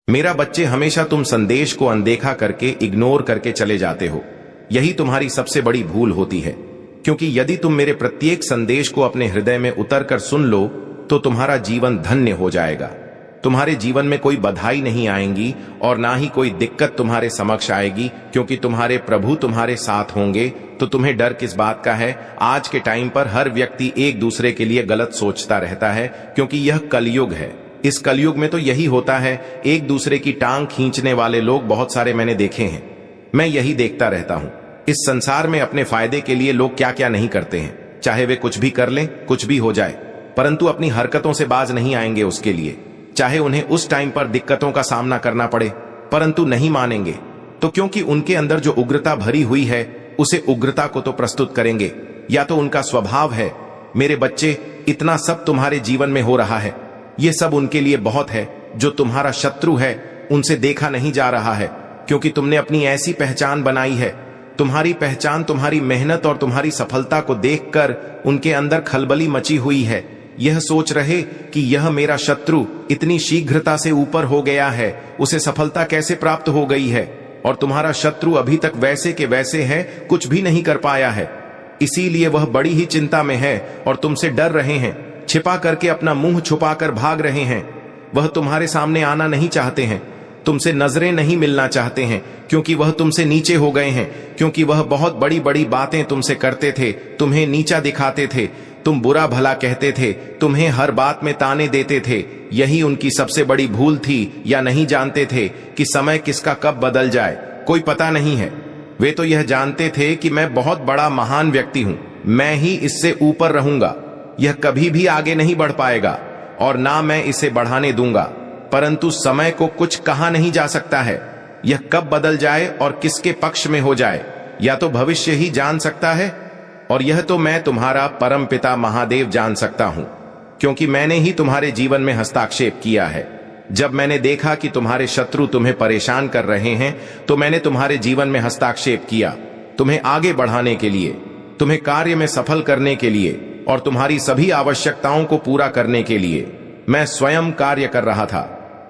मेरा बच्चे, हमेशा तुम संदेश को अनदेखा करके, इग्नोर करके चले जाते हो। यही तुम्हारी सबसे बड़ी भूल होती है, क्योंकि यदि तुम मेरे प्रत्येक संदेश को अपने हृदय में उतरकर सुन लो तो तुम्हारा जीवन धन्य हो जाएगा। तुम्हारे जीवन में कोई बधाई नहीं आएंगी और ना ही कोई दिक्कत तुम्हारे समक्ष आएगी, क्योंकि तुम्हारे प्रभु तुम्हारे साथ होंगे। तो तुम्हें डर किस बात का है? आज के टाइम पर हर व्यक्ति एक दूसरे के लिए गलत सोचता रहता है, क्योंकि यह कलयुग है। इस कलयुग में तो यही होता है, एक दूसरे की टांग खींचने वाले लोग बहुत सारे मैंने देखे हैं। मैं यही देखता रहता हूं। इस संसार में अपने फायदे के लिए लोग क्या क्या नहीं करते हैं, चाहे वे कुछ भी कर लें, कुछ भी हो जाए, परंतु अपनी हरकतों से बाज नहीं आएंगे उसके लिए। चाहे उन्हें उस टाइम पर दिक्कतों का सामना करना पड़े, परंतु नहीं मानेंगे। तो क्योंकि उनके अंदर जो उग्रता भरी हुई है, उसे उग्रता को तो प्रस्तुत करेंगे, या तो उनका स्वभाव है। मेरे बच्चे, इतना सब तुम्हारे जीवन में हो रहा है, ये सब उनके लिए बहुत है। जो तुम्हारा शत्रु है उनसे देखा नहीं जा रहा है, क्योंकि तुमने अपनी ऐसी पहचान बनाई है। तुम्हारी पहचान तुम्हारी मेहनत और तुम्हारी सफलता को देखकर उनके अंदर खलबली मची हुई है। यह सोच रहे कि यह मेरा शत्रु इतनी शीघ्रता से ऊपर हो गया है, उसे सफलता कैसे प्राप्त हो गई है, और तुम्हारा शत्रु अभी तक वैसे के वैसे है, कुछ भी नहीं कर पाया है। इसीलिए वह बड़ी ही चिंता में है और तुमसे डर रहे हैं, छिपा करके अपना मुंह छुपाकर भाग रहे हैं। वह तुम्हारे सामने आना नहीं चाहते हैं, तुमसे नजरें नहीं मिलना चाहते हैं, क्योंकि वह तुमसे नीचे हो गए हैं। क्योंकि वह बहुत बड़ी बड़ी बातें तुमसे करते थे, तुम्हें नीचा दिखाते थे, तुम बुरा भला कहते थे, तुम्हें हर बात में ताने देते थे। यही उनकी सबसे बड़ी भूल थी, या नहीं जानते थे कि समय किसका कब बदल जाए, कोई पता नहीं है। वे तो यह जानते थे कि मैं बहुत बड़ा महान व्यक्ति हूं, मैं ही इससे ऊपर रहूंगा, यह कभी भी आगे नहीं बढ़ पाएगा और ना मैं इसे बढ़ाने दूंगा। परंतु समय को कुछ कहा नहीं जा सकता है, यह कब बदल जाए और किसके पक्ष में हो जाए, या तो भविष्य ही जान सकता है, और यह तो मैं तुम्हारा परम पिता महादेव जान सकता हूं, क्योंकि मैंने ही तुम्हारे जीवन में हस्ताक्षेप किया है। जब मैंने देखा कि तुम्हारे शत्रु तुम्हें परेशान कर रहे हैं, तो मैंने तुम्हारे जीवन में हस्ताक्षेप किया, तुम्हें आगे बढ़ाने के लिए, तुम्हें कार्य में सफल करने के लिए और तुम्हारी सभी आवश्यकताओं को पूरा करने के लिए मैं स्वयं कार्य कर रहा था।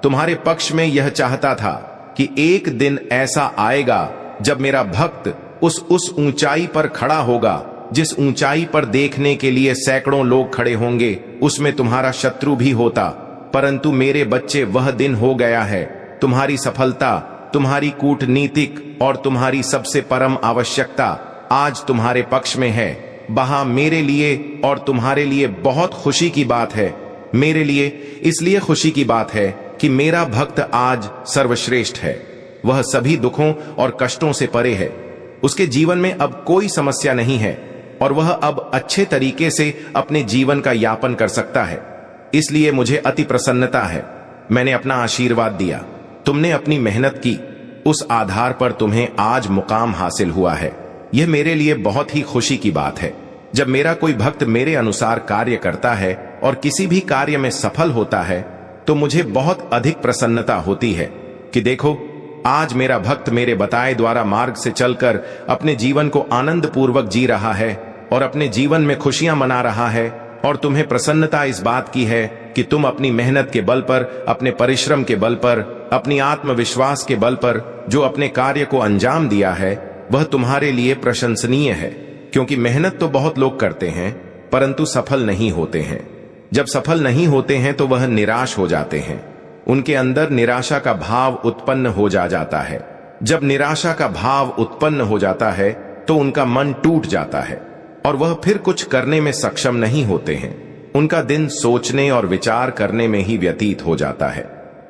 तुम्हारे पक्ष में यह चाहता था कि एक दिन ऐसा आएगा जब मेरा भक्त उस ऊंचाई पर खड़ा होगा, जिस ऊंचाई पर देखने के लिए सैकड़ों लोग खड़े होंगे, उसमें तुम्हारा शत्रु भी होता। परंतु मेरे बच्चे, वह दिन हो गया है। तुम्हारी सफलता, तुम्हारी कूटनीतिक और तुम्हारी सबसे परम आवश्यकता आज तुम्हारे पक्ष में है। वहां मेरे लिए और तुम्हारे लिए बहुत खुशी की बात है। मेरे लिए इसलिए खुशी की बात है कि मेरा भक्त आज सर्वश्रेष्ठ है। वह सभी दुखों और कष्टों से परे है। उसके जीवन में अब कोई समस्या नहीं है और वह अब अच्छे तरीके से अपने जीवन का यापन कर सकता है। इसलिए मुझे अति प्रसन्नता है। मैंने अपना आशीर्वाद दिया, तुमने अपनी मेहनत की, उस आधार पर तुम्हें आज मुकाम हासिल हुआ है। यह मेरे लिए बहुत ही खुशी की बात है। जब मेरा कोई भक्त मेरे अनुसार कार्य करता है और किसी भी कार्य में सफल होता है, तो मुझे बहुत अधिक प्रसन्नता होती है कि देखो, आज मेरा भक्त मेरे बताए द्वारा मार्ग से चलकर अपने जीवन को आनंद पूर्वक जी रहा है और अपने जीवन में खुशियां मना रहा है। और तुम्हें प्रसन्नता इस बात की है कि तुम अपनी मेहनत के बल पर, अपने परिश्रम के बल पर, अपनी आत्मविश्वास के बल पर जो अपने कार्य को अंजाम दिया है, वह तुम्हारे लिए प्रशंसनीय है। क्योंकि मेहनत तो बहुत लोग करते हैं, परंतु सफल नहीं होते हैं। जब सफल नहीं होते हैं तो वह निराश हो जाते हैं। उनके अंदर निराशा का भाव उत्पन्न हो जाता है। जब निराशा का भाव उत्पन्न हो जाता है तो उनका मन टूट जाता है और वह फिर कुछ करने में सक्षम नहीं होते हैं। उनका दिन सोचने और विचार करने में ही व्यतीत हो जाता है।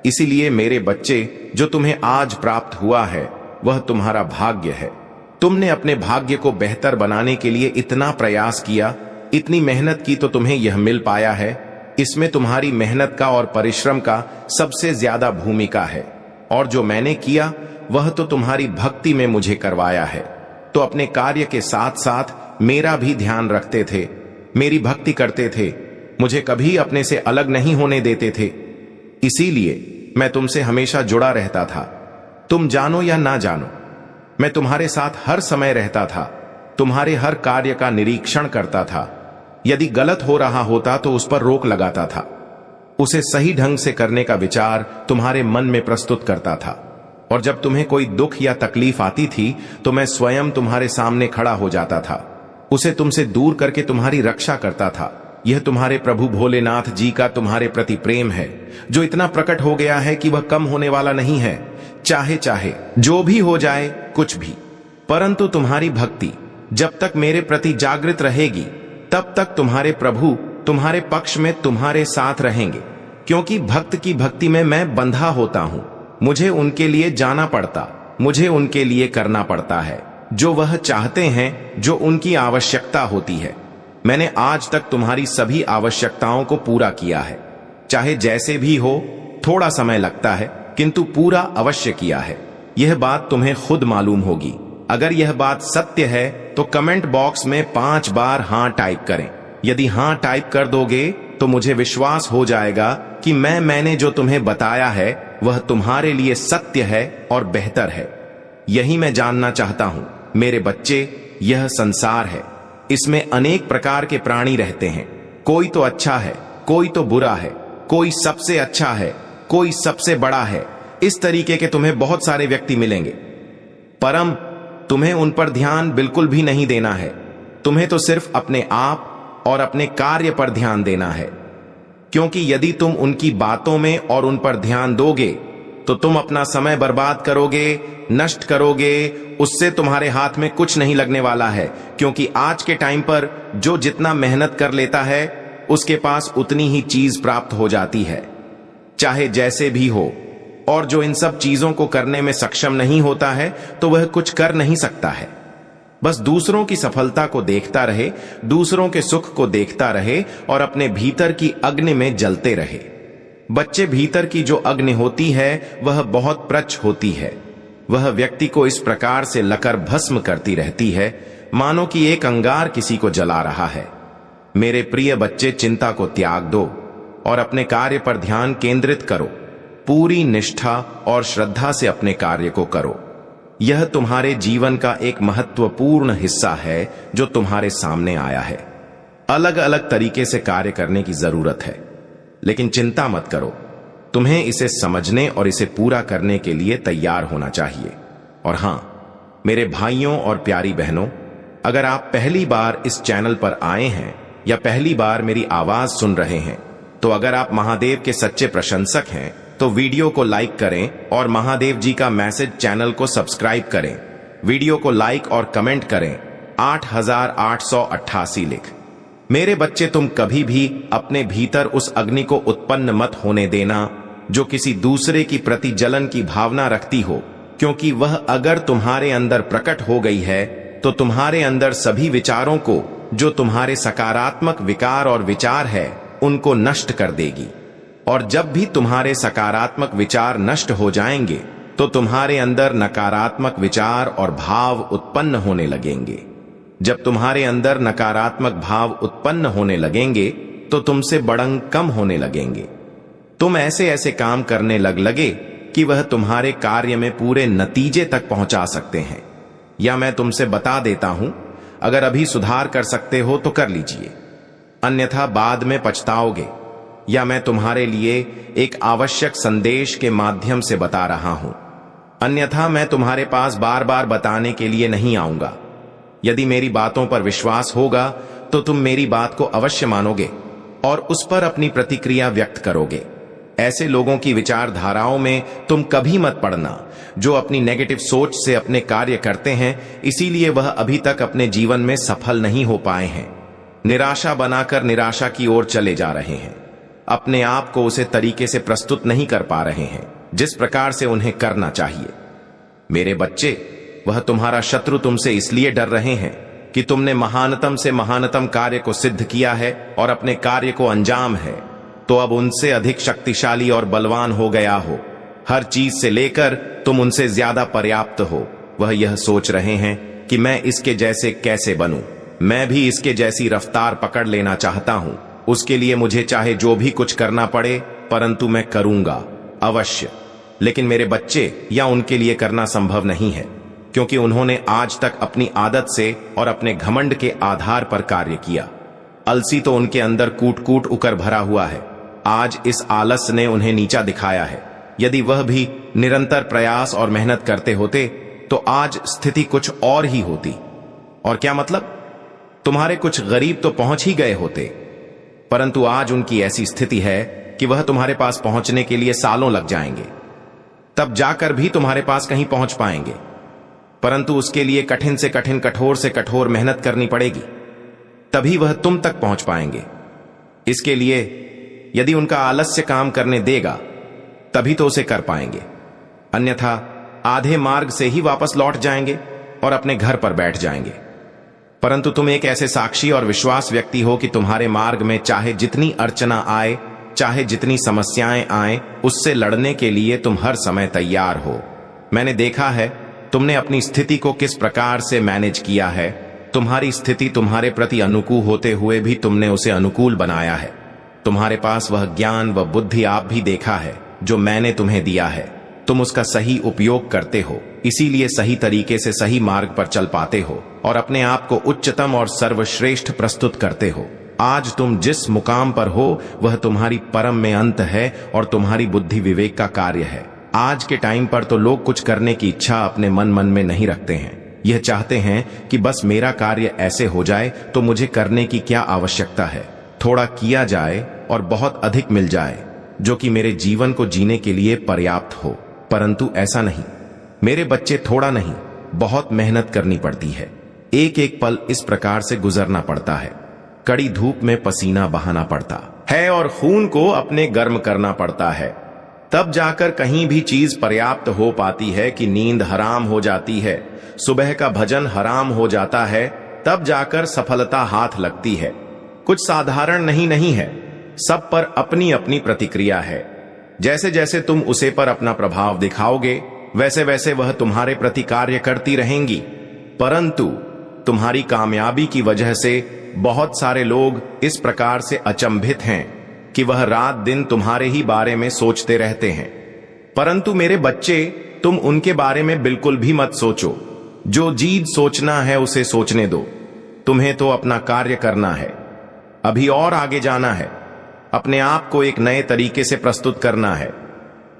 इसीलिए मेरे बच्चे, जो तुम्हें आज प्राप्त हुआ है, वह तुम्हारा भाग्य है। तुमने अपने भाग्य को बेहतर बनाने के लिए इतना प्रयास किया, इतनी मेहनत की, तो तुम्हें यह मिल पाया है। इसमें तुम्हारी मेहनत का और परिश्रम का सबसे ज्यादा भूमिका है। और जो मैंने किया वह तो तुम्हारी भक्ति में मुझे करवाया है। तो अपने कार्य के साथ साथ मेरा भी ध्यान रखते थे, मेरी भक्ति करते थे, मुझे कभी अपने से अलग नहीं होने देते थे। इसीलिए मैं तुमसे हमेशा जुड़ा रहता था। तुम जानो या ना जानो, मैं तुम्हारे साथ हर समय रहता था, तुम्हारे हर कार्य का निरीक्षण करता था। यदि गलत हो रहा होता तो उस पर रोक लगाता था। उसे सही ढंग से करने का विचार तुम्हारे मन में प्रस्तुत करता था। और जब तुम्हें कोई दुख या तकलीफ आती थी तो मैं स्वयं तुम्हारे सामने खड़ा हो जाता था, उसे तुमसे दूर करके तुम्हारी रक्षा करता था। यह तुम्हारे प्रभु भोलेनाथ जी का तुम्हारे प्रति प्रेम है, जो इतना प्रकट हो गया है कि वह कम होने वाला नहीं है, चाहे चाहे जो भी हो जाए, कुछ भी। परंतु तुम्हारी भक्ति जब तक मेरे प्रति जागृत रहेगी, तब तक तुम्हारे प्रभु तुम्हारे पक्ष में तुम्हारे साथ रहेंगे, क्योंकि भक्त की भक्ति में मैं बंधा होता हूं। मुझे उनके लिए जाना पड़ता, मुझे उनके लिए करना पड़ता है जो वह चाहते हैं, जो उनकी आवश्यकता होती है। मैंने आज तक तुम्हारी सभी आवश्यकताओं को पूरा किया है, चाहे जैसे भी हो, थोड़ा समय लगता है, किंतु पूरा अवश्य किया है। यह बात तुम्हें खुद मालूम होगी। अगर यह बात सत्य है तो कमेंट बॉक्स में 5 बार हां टाइप करें। यदि हां टाइप कर दोगे तो मुझे विश्वास हो जाएगा कि मैंने जो तुम्हें बताया है वह तुम्हारे लिए सत्य है और बेहतर है। यही मैं जानना चाहता हूं मेरे बच्चे। यह संसार है, इसमें अनेक प्रकार के प्राणी रहते हैं। कोई तो अच्छा है, कोई तो बुरा है, कोई सबसे अच्छा है, कोई सबसे बड़ा है। इस तरीके के तुम्हें बहुत सारे व्यक्ति मिलेंगे, परम तुम्हें उन पर ध्यान बिल्कुल भी नहीं देना है। तुम्हें तो सिर्फ अपने आप और अपने कार्य पर ध्यान देना है, क्योंकि यदि तुम उनकी बातों में और उन पर ध्यान दोगे तो तुम अपना समय बर्बाद करोगे, नष्ट करोगे। उससे तुम्हारे हाथ में कुछ नहीं लगने वाला है, क्योंकि आज के टाइम पर जो जितना मेहनत कर लेता है उसके पास उतनी ही चीज प्राप्त हो जाती है, चाहे जैसे भी हो। और जो इन सब चीजों को करने में सक्षम नहीं होता है तो वह कुछ कर नहीं सकता है। बस दूसरों की सफलता को देखता रहे, दूसरों के सुख को देखता रहे और अपने भीतर की अग्नि में जलते रहे। बच्चे, भीतर की जो अग्नि होती है वह बहुत प्रच होती है। वह व्यक्ति को इस प्रकार से लकर भस्म करती रहती है मानो कि एक अंगार किसी को जला रहा है। मेरे प्रिय बच्चे, चिंता को त्याग दो और अपने कार्य पर ध्यान केंद्रित करो। पूरी निष्ठा और श्रद्धा से अपने कार्य को करो। यह तुम्हारे जीवन का एक महत्वपूर्ण हिस्सा है जो तुम्हारे सामने आया है। अलग अलग तरीके से कार्य करने की जरूरत है, लेकिन चिंता मत करो। तुम्हें इसे समझने और इसे पूरा करने के लिए तैयार होना चाहिए। और हां, मेरे भाइयों और प्यारी बहनों, अगर आप पहली बार इस चैनल पर आए हैं या पहली बार मेरी आवाज सुन रहे हैं, तो अगर आप महादेव के सच्चे प्रशंसक हैं तो वीडियो को लाइक करें और महादेव जी का मैसेज चैनल को सब्सक्राइब करें। वीडियो को लाइक और कमेंट करें 8888 लिख। मेरे बच्चे, तुम कभी भी अपने भीतर उस अग्नि को उत्पन्न मत होने देना जो किसी दूसरे की प्रति जलन की भावना रखती हो, क्योंकि वह अगर तुम्हारे अंदर प्रकट हो गई है तो तुम्हारे अंदर सभी विचारों को, जो तुम्हारे सकारात्मक विकार और विचार है, उनको नष्ट कर देगी। और जब भी तुम्हारे सकारात्मक विचार नष्ट हो जाएंगे तो तुम्हारे अंदर नकारात्मक विचार और भाव उत्पन्न होने लगेंगे। जब तुम्हारे अंदर नकारात्मक भाव उत्पन्न होने लगेंगे तो तुमसे बड़ंग कम होने लगेंगे। तुम ऐसे ऐसे काम करने लगे कि वह तुम्हारे कार्य में पूरे नतीजे तक पहुंचा सकते हैं। या मैं तुमसे बता देता हूं, अगर अभी सुधार कर सकते हो तो कर लीजिए, अन्यथा बाद में पछताओगे। या मैं तुम्हारे लिए एक आवश्यक संदेश के माध्यम से बता रहा हूं, अन्यथा मैं तुम्हारे पास बार बार बताने के लिए नहीं आऊंगा। यदि मेरी बातों पर विश्वास होगा तो तुम मेरी बात को अवश्य मानोगे और उस पर अपनी प्रतिक्रिया व्यक्त करोगे। ऐसे लोगों की विचारधाराओं में तुम कभी मत पड़ना जो अपनी नेगेटिव सोच से अपने कार्य करते हैं, इसीलिए वह अभी तक अपने जीवन में सफल नहीं हो पाए हैं। निराशा बनाकर निराशा की ओर चले जा रहे हैं, अपने आप को उसे तरीके से प्रस्तुत नहीं कर पा रहे हैं जिस प्रकार से उन्हें करना चाहिए। मेरे बच्चे, वह तुम्हारा शत्रु तुमसे इसलिए डर रहे हैं कि तुमने महानतम से महानतम कार्य को सिद्ध किया है और अपने कार्य को अंजाम है, तो अब उनसे अधिक शक्तिशाली और बलवान हो गया हो। हर चीज से लेकर तुम उनसे ज्यादा पर्याप्त हो। वह यह सोच रहे हैं कि मैं इसके जैसे कैसे बनूं, मैं भी इसके जैसी रफ्तार पकड़ लेना चाहता हूं। उसके लिए मुझे चाहे जो भी कुछ करना पड़े, परंतु मैं करूंगा अवश्य। लेकिन मेरे बच्चे, या उनके लिए करना संभव नहीं है, क्योंकि उन्होंने आज तक अपनी आदत से और अपने घमंड के आधार पर कार्य किया। अलसी तो उनके अंदर कूट कूट उकर भरा हुआ है। आज इस आलस ने उन्हें नीचा दिखाया है। यदि वह भी निरंतर प्रयास और मेहनत करते होते तो आज स्थिति कुछ और ही होती। और क्या मतलब? तुम्हारे कुछ गरीब तो पहुंच ही गए होते, परंतु आज उनकी ऐसी स्थिति है कि वह तुम्हारे पास पहुंचने के लिए सालों लग जाएंगे। तब जाकर भी तुम्हारे पास कहीं पहुंच पाएंगे, परंतु उसके लिए कठिन से कठिन, कठोर से कठोर मेहनत करनी पड़ेगी, तभी वह तुम तक पहुंच पाएंगे। इसके लिए यदि उनका आलस्य काम करने देगा तभी तो उसे कर पाएंगे, अन्यथा आधे मार्ग से ही वापस लौट जाएंगे और अपने घर पर बैठ जाएंगे। परंतु तुम एक ऐसे साक्षी और विश्वास व्यक्ति हो कि तुम्हारे मार्ग में चाहे जितनी अर्चना आए, चाहे जितनी समस्याएं आए, उससे लड़ने के लिए तुम हर समय तैयार हो। मैंने देखा है तुमने अपनी स्थिति को किस प्रकार से मैनेज किया है। तुम्हारी स्थिति तुम्हारे प्रति अनुकूल होते हुए भी तुमने उसे अनुकूल बनाया है। तुम्हारे पास वह ज्ञान व बुद्धि आप भी देखा है जो मैंने तुम्हें दिया है। तुम उसका सही उपयोग करते हो, इसीलिए सही तरीके से सही मार्ग पर चल पाते हो और अपने आप को उच्चतम और सर्वश्रेष्ठ प्रस्तुत करते हो। आज तुम जिस मुकाम पर हो वह तुम्हारी परम में अंत है और तुम्हारी बुद्धि विवेक का कार्य है। आज के टाइम पर तो लोग कुछ करने की इच्छा अपने मन में नहीं रखते हैं। यह चाहते हैं कि बस मेरा कार्य ऐसे हो जाए तो मुझे करने की क्या आवश्यकता है, थोड़ा किया जाए और बहुत अधिक मिल जाए, जो कि मेरे जीवन को जीने के लिए पर्याप्त हो। परंतु ऐसा नहीं। मेरे बच्चे, थोड़ा नहीं, बहुत मेहनत करनी पड़ती है। एक एक पल इस प्रकार से गुजरना पड़ता है। कड़ी धूप में पसीना बहाना पड़ता है और खून को अपने गर्म करना पड़ता है। तब जाकर कहीं भी चीज पर्याप्त हो पाती है कि नींद हराम हो जाती है, सुबह का भजन हराम हो जाता है, तब जाकर सफलता हाथ लगती है। कुछ साधारण नहीं है, सब पर अपनी अपनी प्रतिक्रिया है। जैसे जैसे तुम उसे पर अपना प्रभाव दिखाओगे वैसे वैसे वह तुम्हारे प्रति कार्य करती रहेंगी। परंतु तुम्हारी कामयाबी की वजह से बहुत सारे लोग इस प्रकार से अचंभित हैं कि वह रात दिन तुम्हारे ही बारे में सोचते रहते हैं। परंतु मेरे बच्चे, तुम उनके बारे में बिल्कुल भी मत सोचो। जो चीज सोचना है उसे सोचने दो। तुम्हें तो अपना कार्य करना है, अभी और आगे जाना है, अपने आप को एक नए तरीके से प्रस्तुत करना है।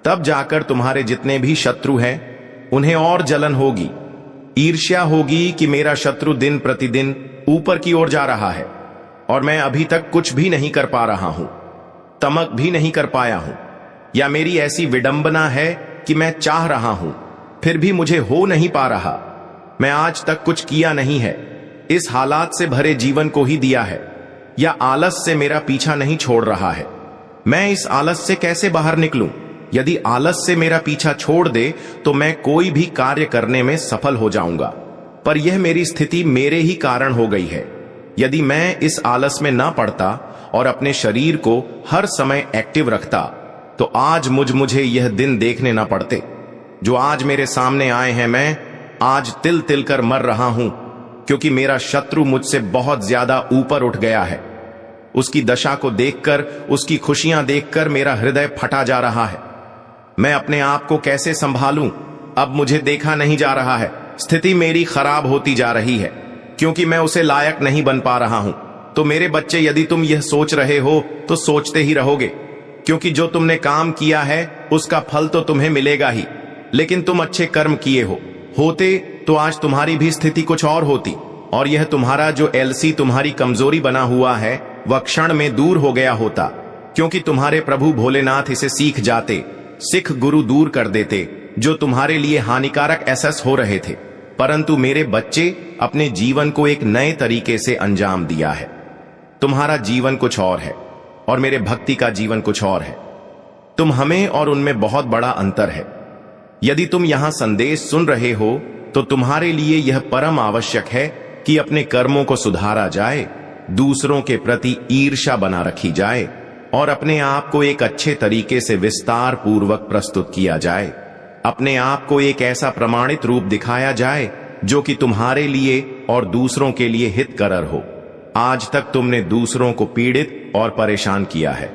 तब जाकर तुम्हारे जितने भी शत्रु हैं उन्हें और जलन होगी, ईर्ष्या होगी कि मेरा शत्रु दिन प्रतिदिन ऊपर की ओर जा रहा है और मैं अभी तक कुछ भी नहीं कर पा रहा हूं, तमक भी नहीं कर पाया हूं, या मेरी ऐसी विडंबना है कि मैं चाह रहा हूं फिर भी मुझे हो नहीं पा रहा, मैं आज तक कुछ किया नहीं है, इस हालात से भरे जीवन को ही दिया है, या आलस से मेरा पीछा नहीं छोड़ रहा है, मैं इस आलस से कैसे बाहर निकलूं? यदि आलस से मेरा पीछा छोड़ दे तो मैं कोई भी कार्य करने में सफल हो जाऊंगा, पर यह मेरी स्थिति मेरे ही कारण हो गई है। यदि मैं इस आलस में ना पड़ता और अपने शरीर को हर समय एक्टिव रखता तो आज मुझे यह दिन देखने ना पड़ते जो आज मेरे सामने आए हैं। मैं आज तिल तिल कर मर रहा हूं क्योंकि मेरा शत्रु मुझसे बहुत ज्यादा ऊपर उठ गया है। उसकी दशा को देखकर, उसकी खुशियां देखकर मेरा हृदय फटा जा रहा है। मैं अपने आप को कैसे संभालूं? अब मुझे देखा नहीं जा रहा है, स्थिति मेरी खराब होती जा रही है क्योंकि मैं उसे लायक नहीं बन पा रहा हूं। तो मेरे बच्चे, यदि तुम यह सोच रहे हो तो सोचते ही रहोगे, क्योंकि जो तुमने काम किया है उसका फल तो तुम्हें मिलेगा ही। लेकिन तुम अच्छे कर्म किए होते तो आज तुम्हारी भी स्थिति कुछ और होती और यह तुम्हारा जो एलसी तुम्हारी कमजोरी बना हुआ है वह क्षण में दूर हो गया होता, क्योंकि तुम्हारे प्रभु भोलेनाथ इसे सीख जाते, सिख गुरु दूर कर देते जो तुम्हारे लिए हानिकारक एहसास हो रहे थे। परंतु मेरे बच्चे, अपने जीवन को एक नए तरीके से अंजाम दिया है। तुम्हारा जीवन कुछ और है और मेरे भक्ति का जीवन कुछ और है। तुम हमें और उनमें बहुत बड़ा अंतर है। यदि तुम यहां संदेश सुन रहे हो तो तुम्हारे लिए यह परम आवश्यक है कि अपने कर्मों को सुधारा जाए, दूसरों के प्रति ईर्ष्या बना रखी जाए और अपने आप को एक अच्छे तरीके से विस्तार पूर्वक प्रस्तुत किया जाए। अपने आप को एक ऐसा प्रमाणित रूप दिखाया जाए जो कि तुम्हारे लिए और दूसरों के लिए हितकर हो। आज तक तुमने दूसरों को पीड़ित और परेशान किया है,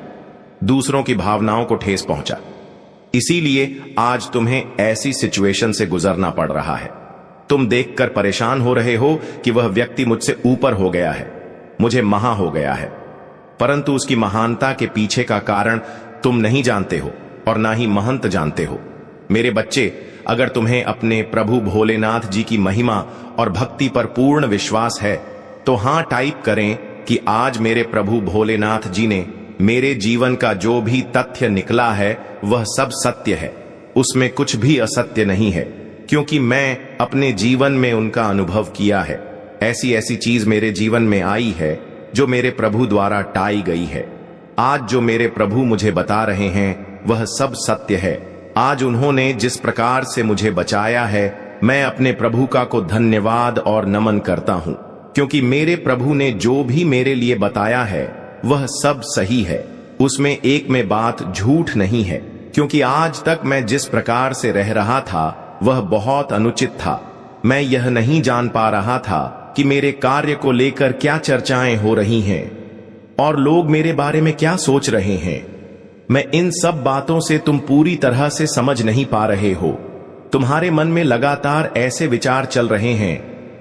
दूसरों की भावनाओं को ठेस पहुंचा, इसीलिए आज तुम्हें ऐसी सिचुएशन से गुजरना पड़ रहा है। तुम देखकर परेशान हो रहे हो कि वह व्यक्ति मुझसे ऊपर हो गया है, मुझे महा हो गया है, परंतु उसकी महानता के पीछे का कारण तुम नहीं जानते हो और ना ही महंत जानते हो। मेरे बच्चे, अगर तुम्हें अपने प्रभु भोलेनाथ जी की महिमा और भक्ति पर पूर्ण विश्वास है तो हां टाइप करें कि आज मेरे प्रभु भोलेनाथ जी ने मेरे जीवन का जो भी तथ्य निकला है वह सब सत्य है, उसमें कुछ भी असत्य नहीं है, क्योंकि मैं अपने जीवन में उनका अनुभव किया है। ऐसी ऐसी चीज मेरे जीवन में आई है जो मेरे प्रभु द्वारा टाई गई है। आज जो मेरे प्रभु मुझे बता रहे हैं वह सब सत्य है। आज उन्होंने जिस प्रकार से मुझे बचाया है, मैं अपने प्रभु का को धन्यवाद और नमन करता हूं, क्योंकि मेरे प्रभु ने जो भी मेरे लिए बताया है वह सब सही है, उसमें एक में बात झूठ नहीं है। क्योंकि आज तक मैं जिस प्रकार से रह रहा था वह बहुत अनुचित था। मैं यह नहीं जान पा रहा था कि मेरे कार्य को लेकर क्या चर्चाएं हो रही हैं और लोग मेरे बारे में क्या सोच रहे हैं। मैं इन सब बातों से तुम पूरी तरह से समझ नहीं पा रहे हो। तुम्हारे मन में लगातार ऐसे विचार चल रहे हैं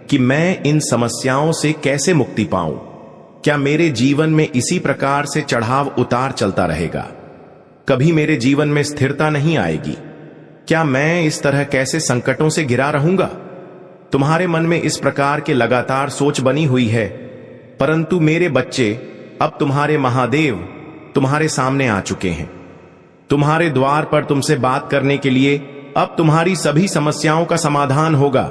कि मैं इन समस्याओं से कैसे मुक्ति पाऊं। क्या मेरे जीवन में इसी प्रकार से चढ़ाव उतार चलता रहेगा? कभी मेरे जीवन में स्थिरता नहीं आएगी? क्या मैं इस तरह कैसे संकटों से घिरा रहूंगा? तुम्हारे मन में इस प्रकार के लगातार सोच बनी हुई है। परंतु मेरे बच्चे, अब तुम्हारे महादेव तुम्हारे सामने आ चुके हैं। तुम्हारे द्वार पर तुमसे बात करने के लिए अब तुम्हारी सभी समस्याओं का समाधान होगा।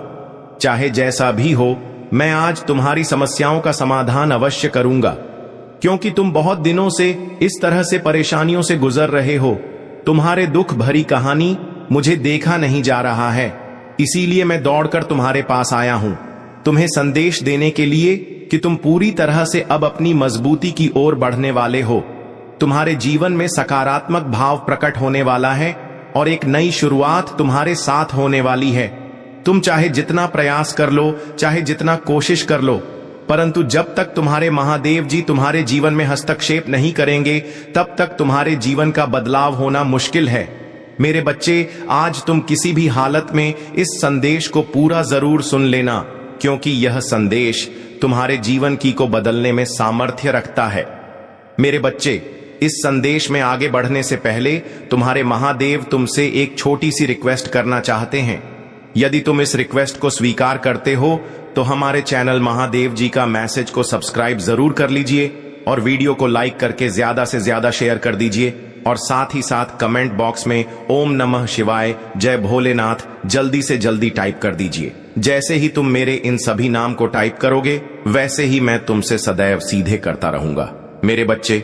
चाहे जैसा भी हो, मैं आज तुम्हारी समस्याओं का समाधान अवश्य करूंगा, क्योंकि तुम बहुत दिनों से इस तरह से परेशानियों से गुजर रहे हो। तुम्हारे दुख भरी कहानी मुझे देखा नहीं जा रहा है, इसीलिए मैं दौड़कर तुम्हारे पास आया हूं, तुम्हें संदेश देने के लिए कि तुम पूरी तरह से अब अपनी मजबूती की ओर बढ़ने वाले हो। तुम्हारे जीवन में सकारात्मक भाव प्रकट होने वाला है और एक नई शुरुआत तुम्हारे साथ होने वाली है। तुम चाहे जितना प्रयास कर लो, चाहे जितना कोशिश कर लो, परंतु जब तक तुम्हारे महादेव जी तुम्हारे जीवन में हस्तक्षेप नहीं करेंगे तब तक तुम्हारे जीवन का बदलाव होना मुश्किल है। मेरे बच्चे, आज तुम किसी भी हालत में इस संदेश को पूरा जरूर सुन लेना, क्योंकि यह संदेश तुम्हारे जीवन की को बदलने में सामर्थ्य रखता है। मेरे बच्चे, इस संदेश में आगे बढ़ने से पहले तुम्हारे महादेव तुमसे एक छोटी सी रिक्वेस्ट करना चाहते हैं। यदि तुम इस रिक्वेस्ट को स्वीकार करते हो तो हमारे चैनल महादेव जी का मैसेज को सब्सक्राइब जरूर कर लीजिए और वीडियो को लाइक करके ज्यादा से ज्यादा शेयर कर दीजिए और साथ ही साथ कमेंट बॉक्स में ओम नमः शिवाय, जय भोलेनाथ जल्दी से जल्दी टाइप कर दीजिए। जैसे ही तुम मेरे इन सभी नाम को टाइप करोगे वैसे ही मैं तुमसे सदैव सीधे करता रहूंगा। मेरे बच्चे,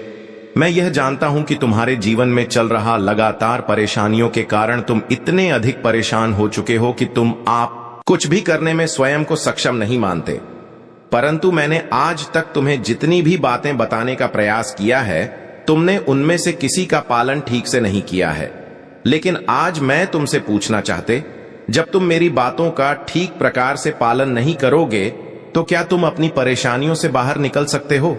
मैं यह जानता हूं कि तुम्हारे जीवन में चल रहा लगातार परेशानियों के कारण तुम इतने अधिक परेशान हो चुके हो कि तुम आप कुछ भी करने में स्वयं को सक्षम नहीं मानते। परंतु मैंने आज तक तुम्हें जितनी भी बातें बताने का प्रयास किया है, तुमने उनमें से किसी का पालन ठीक से नहीं किया है। लेकिन आज मैं तुमसे पूछना चाहते, जब तुम मेरी बातों का ठीक प्रकार से पालन नहीं करोगे तो क्या तुम अपनी परेशानियों से बाहर निकल सकते हो?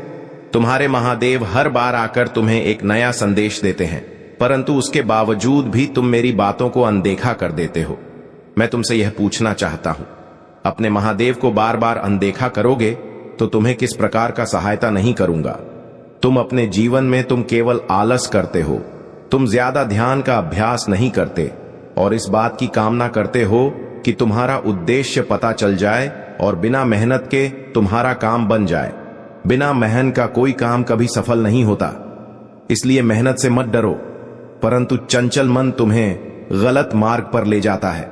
तुम्हारे महादेव हर बार आकर तुम्हें एक नया संदेश देते हैं, परंतु उसके बावजूद भी तुम मेरी बातों को अनदेखा कर देते हो। मैं तुमसे यह पूछना चाहता हूं, अपने महादेव को बार बार अनदेखा करोगे तो तुम्हें किस प्रकार का सहायता नहीं करूंगा। तुम अपने जीवन में तुम केवल आलस करते हो, तुम ज्यादा ध्यान का अभ्यास नहीं करते और इस बात की कामना करते हो कि तुम्हारा उद्देश्य पता चल जाए और बिना मेहनत के तुम्हारा काम बन जाए। बिना मेहनत का कोई काम कभी सफल नहीं होता, इसलिए मेहनत से मत डरो, परंतु चंचल मन तुम्हें गलत मार्ग पर ले जाता है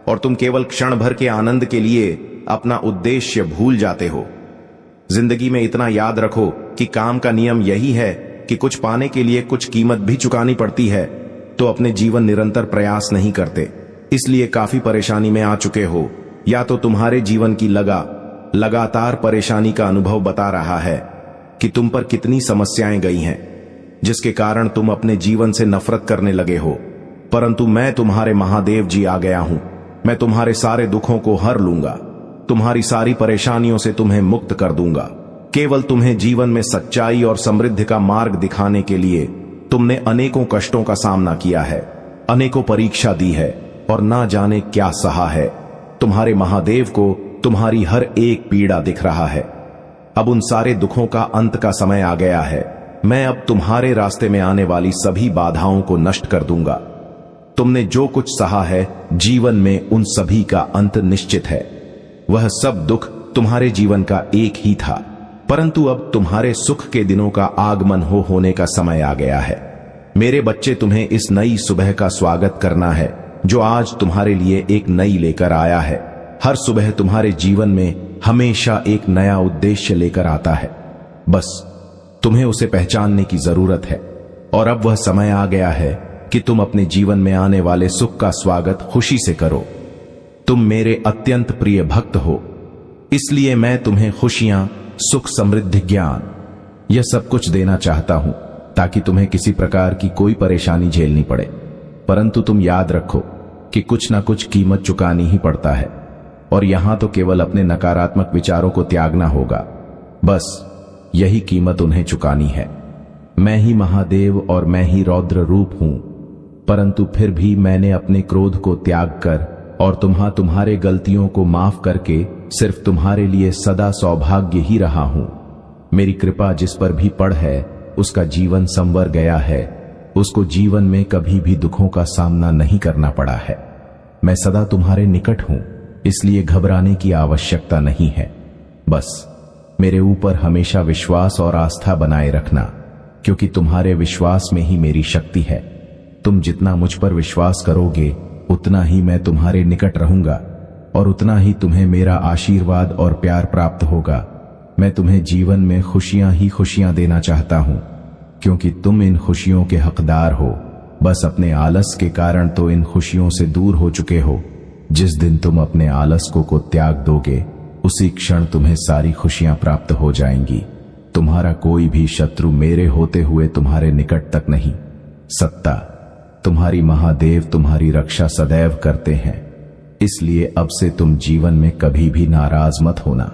और तुम केवल क्षण भर के आनंद के लिए अपना उद्देश्य भूल जाते हो। जिंदगी में इतना याद रखो कि काम का नियम यही है कि कुछ पाने के लिए कुछ कीमत भी चुकानी पड़ती है, तो अपने जीवन निरंतर प्रयास नहीं करते, इसलिए काफी परेशानी में आ चुके हो। या तो तुम्हारे जीवन की लगातार परेशानी का अनुभव बता रहा है कि तुम पर कितनी समस्याएं गई हैं, जिसके कारण तुम अपने जीवन से नफरत करने लगे हो। परंतु मैं तुम्हारे महादेव जी आ गया हूं, मैं तुम्हारे सारे दुखों को हर लूंगा, तुम्हारी सारी परेशानियों से तुम्हें मुक्त कर दूंगा। केवल तुम्हें जीवन में सच्चाई और समृद्धि का मार्ग दिखाने के लिए तुमने अनेकों कष्टों का सामना किया है, अनेकों परीक्षा दी है और ना जाने क्या सहा है। तुम्हारे महादेव को तुम्हारी हर एक पीड़ा दिख रहा है। अब उन सारे दुखों का अंत का समय आ गया है। मैं अब तुम्हारे रास्ते में आने वाली सभी बाधाओं को नष्ट कर दूंगा। तुमने जो कुछ सहा है जीवन में, उन सभी का अंत निश्चित है। वह सब दुख तुम्हारे जीवन का एक ही था, परंतु अब तुम्हारे सुख के दिनों का आगमन होने का समय आ गया है। मेरे बच्चे, तुम्हें इस नई सुबह का स्वागत करना है जो आज तुम्हारे लिए एक नई लेकर आया है। हर सुबह तुम्हारे जीवन में हमेशा एक नया उद्देश्य लेकर आता है, बस तुम्हें उसे पहचानने की जरूरत है। और अब वह समय आ गया है कि तुम अपने जीवन में आने वाले सुख का स्वागत खुशी से करो। तुम मेरे अत्यंत प्रिय भक्त हो, इसलिए मैं तुम्हें खुशियां, सुख, समृद्धि, ज्ञान यह सब कुछ देना चाहता हूं ताकि तुम्हें किसी प्रकार की कोई परेशानी झेलनी पड़े। परंतु तुम याद रखो कि कुछ ना कुछ कीमत चुकानी ही पड़ता है, और यहां तो केवल अपने नकारात्मक विचारों को त्यागना होगा। बस यही कीमत उन्हें चुकानी है। मैं ही महादेव और मैं ही रौद्र रूप हूं, परंतु फिर भी मैंने अपने क्रोध को त्याग कर और तुम्हारे गलतियों को माफ करके सिर्फ तुम्हारे लिए सदा सौभाग्य ही रहा हूं। मेरी कृपा जिस पर भी पड़ है उसका जीवन संवर गया है, उसको जीवन में कभी भी दुखों का सामना नहीं करना पड़ा है। मैं सदा तुम्हारे निकट हूं, इसलिए घबराने की आवश्यकता नहीं है। बस मेरे ऊपर हमेशा विश्वास और आस्था बनाए रखना, क्योंकि तुम्हारे विश्वास में ही मेरी शक्ति है। तुम जितना मुझ पर विश्वास करोगे उतना ही मैं तुम्हारे निकट रहूंगा और उतना ही तुम्हें मेरा आशीर्वाद और प्यार प्राप्त होगा। मैं तुम्हें जीवन में खुशियां ही खुशियां देना चाहता हूं, क्योंकि तुम इन खुशियों के हकदार हो। बस अपने आलस के कारण तो इन खुशियों से दूर हो चुके हो। जिस दिन तुम अपने आलस को त्याग दोगे उसी क्षण तुम्हें सारी खुशियां प्राप्त हो जाएंगी। तुम्हारा कोई भी शत्रु मेरे होते हुए तुम्हारे निकट तक नहीं। सत्ता, तुम्हारी महादेव तुम्हारी रक्षा सदैव करते हैं, इसलिए अब से तुम जीवन में कभी भी नाराज मत होना,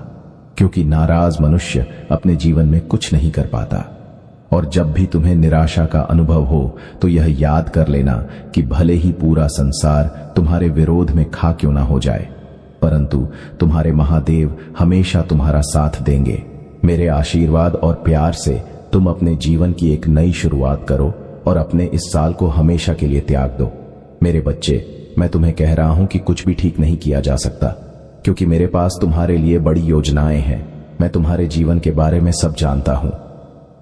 क्योंकि नाराज मनुष्य अपने जीवन में कुछ नहीं कर पाता। और जब भी तुम्हें निराशा का अनुभव हो तो यह याद कर लेना कि भले ही पूरा संसार तुम्हारे विरोध में खा क्यों ना हो जाए, परंतु तुम्हारे महादेव हमेशा तुम्हारा साथ देंगे। मेरे आशीर्वाद और प्यार से तुम अपने जीवन की एक नई शुरुआत करो और अपने इस साल को हमेशा के लिए त्याग दो। मेरे बच्चे, मैं तुम्हें कह रहा हूं कि कुछ भी ठीक नहीं किया जा सकता, क्योंकि मेरे पास तुम्हारे लिए बड़ी योजनाएं हैं। मैं तुम्हारे जीवन के बारे में सब जानता हूं।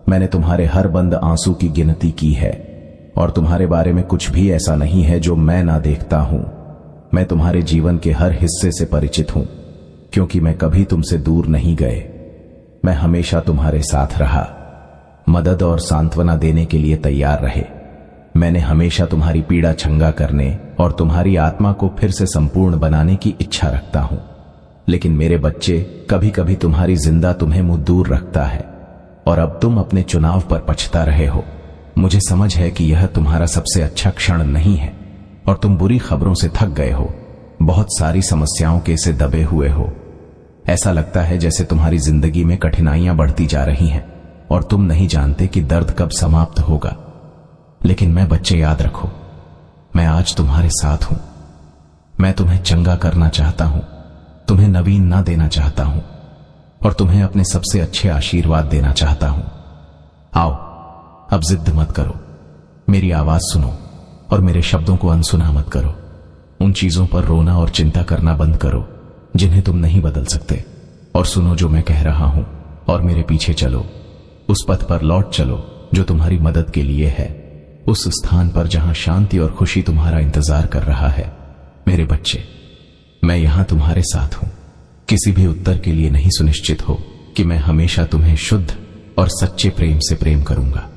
मैंने तुम्हारे हर बंद आंसू की गिनती की है, और तुम्हारे बारे में कुछ भी ऐसा नहीं है जो मैं ना देखता हूं। मैं तुम्हारे जीवन के हर हिस्से से परिचित हूं, क्योंकि मैं कभी तुमसे दूर नहीं गए। मैं हमेशा तुम्हारे साथ रहा, मदद और सांत्वना देने के लिए तैयार रहे। मैंने हमेशा तुम्हारी पीड़ा छंगा करने और तुम्हारी आत्मा को फिर से संपूर्ण बनाने की इच्छा रखता हूं। लेकिन मेरे बच्चे, कभी कभी तुम्हारी जिंदा तुम्हें मुंह दूर रखता है, और अब तुम अपने चुनाव पर पछता रहे हो। मुझे समझ है कि यह तुम्हारा सबसे अच्छा क्षण नहीं है, और तुम बुरी खबरों से थक गए हो, बहुत सारी समस्याओं के से दबे हुए हो। ऐसा लगता है जैसे तुम्हारी जिंदगी में कठिनाइयां बढ़ती जा रही हैं और तुम नहीं जानते कि दर्द कब समाप्त होगा। लेकिन मैं बच्चे, याद रखो, मैं आज तुम्हारे साथ हूं। मैं तुम्हें चंगा करना चाहता हूं, तुम्हें नवीन ना देना चाहता हूं, और तुम्हें अपने सबसे अच्छे आशीर्वाद देना चाहता हूं। आओ, अब जिद मत करो, मेरी आवाज सुनो और मेरे शब्दों को अनसुना मत करो। उन चीजों पर रोना और चिंता करना बंद करो जिन्हें तुम नहीं बदल सकते, और सुनो जो मैं कह रहा हूं और मेरे पीछे चलो। उस पथ पर लौट चलो जो तुम्हारी मदद के लिए है, उस स्थान पर जहां शांति और खुशी तुम्हारा इंतजार कर रहा है। मेरे बच्चे, मैं यहां तुम्हारे साथ हूं। किसी भी उत्तर के लिए नहीं सुनिश्चित हो कि मैं हमेशा तुम्हें शुद्ध और सच्चे प्रेम से प्रेम करूंगा।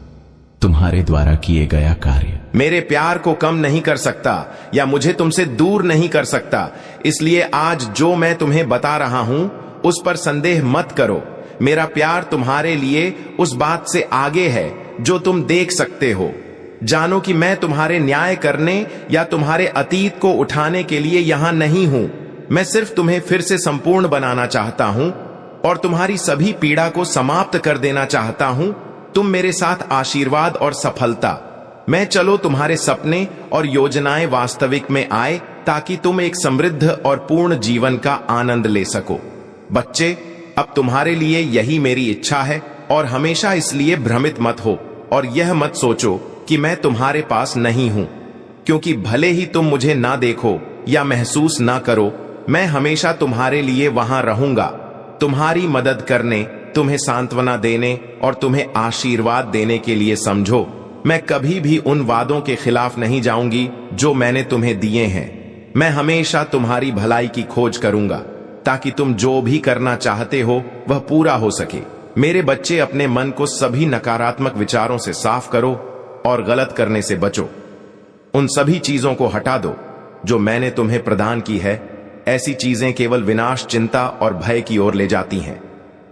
तुम्हारे द्वारा किए गया कार्य मेरे प्यार को कम नहीं कर सकता या मुझे तुमसे दूर नहीं कर सकता, इसलिए आज जो मैं तुम्हें बता रहा हूं उस पर संदेह मत करो। मेरा प्यार तुम्हारे लिए उस बात से आगे है जो तुम देख सकते हो। जानो कि मैं तुम्हारे न्याय करने या तुम्हारे अतीत को उठाने के लिए यहां नहीं हूं। मैं सिर्फ तुम्हें फिर से संपूर्ण बनाना चाहता हूं और तुम्हारी सभी पीड़ा को समाप्त कर देना चाहता हूं। तुम मेरे साथ आशीर्वाद और सफलता मैं चलो तुम्हारे सपने और योजनाएं वास्तविक में आए, ताकि तुम एक समृद्ध और पूर्ण जीवन का आनंद ले सको। बच्चे, अब तुम्हारे लिए यही मेरी इच्छा है और हमेशा इसलिए भ्रमित मत हो और यह मत सोचो कि मैं तुम्हारे पास नहीं हूं, क्योंकि भले ही तुम मुझे ना देखो या महसूस ना करो, मैं हमेशा तुम्हारे लिए वहां रहूंगा, तुम्हारी मदद करने, तुम्हें सांत्वना देने और तुम्हें आशीर्वाद देने के लिए। समझो, मैं कभी भी उन वादों के खिलाफ नहीं जाऊंगी जो मैंने तुम्हें दिए हैं। मैं हमेशा तुम्हारी भलाई की खोज करूंगा ताकि तुम जो भी करना चाहते हो वह पूरा हो सके। मेरे बच्चे, अपने मन को सभी नकारात्मक विचारों से साफ करो और गलत करने से बचो। उन सभी चीजों को हटा दो जो मैंने तुम्हें प्रदान की है। ऐसी चीजें केवल विनाश, चिंता और भय की ओर ले जाती हैं।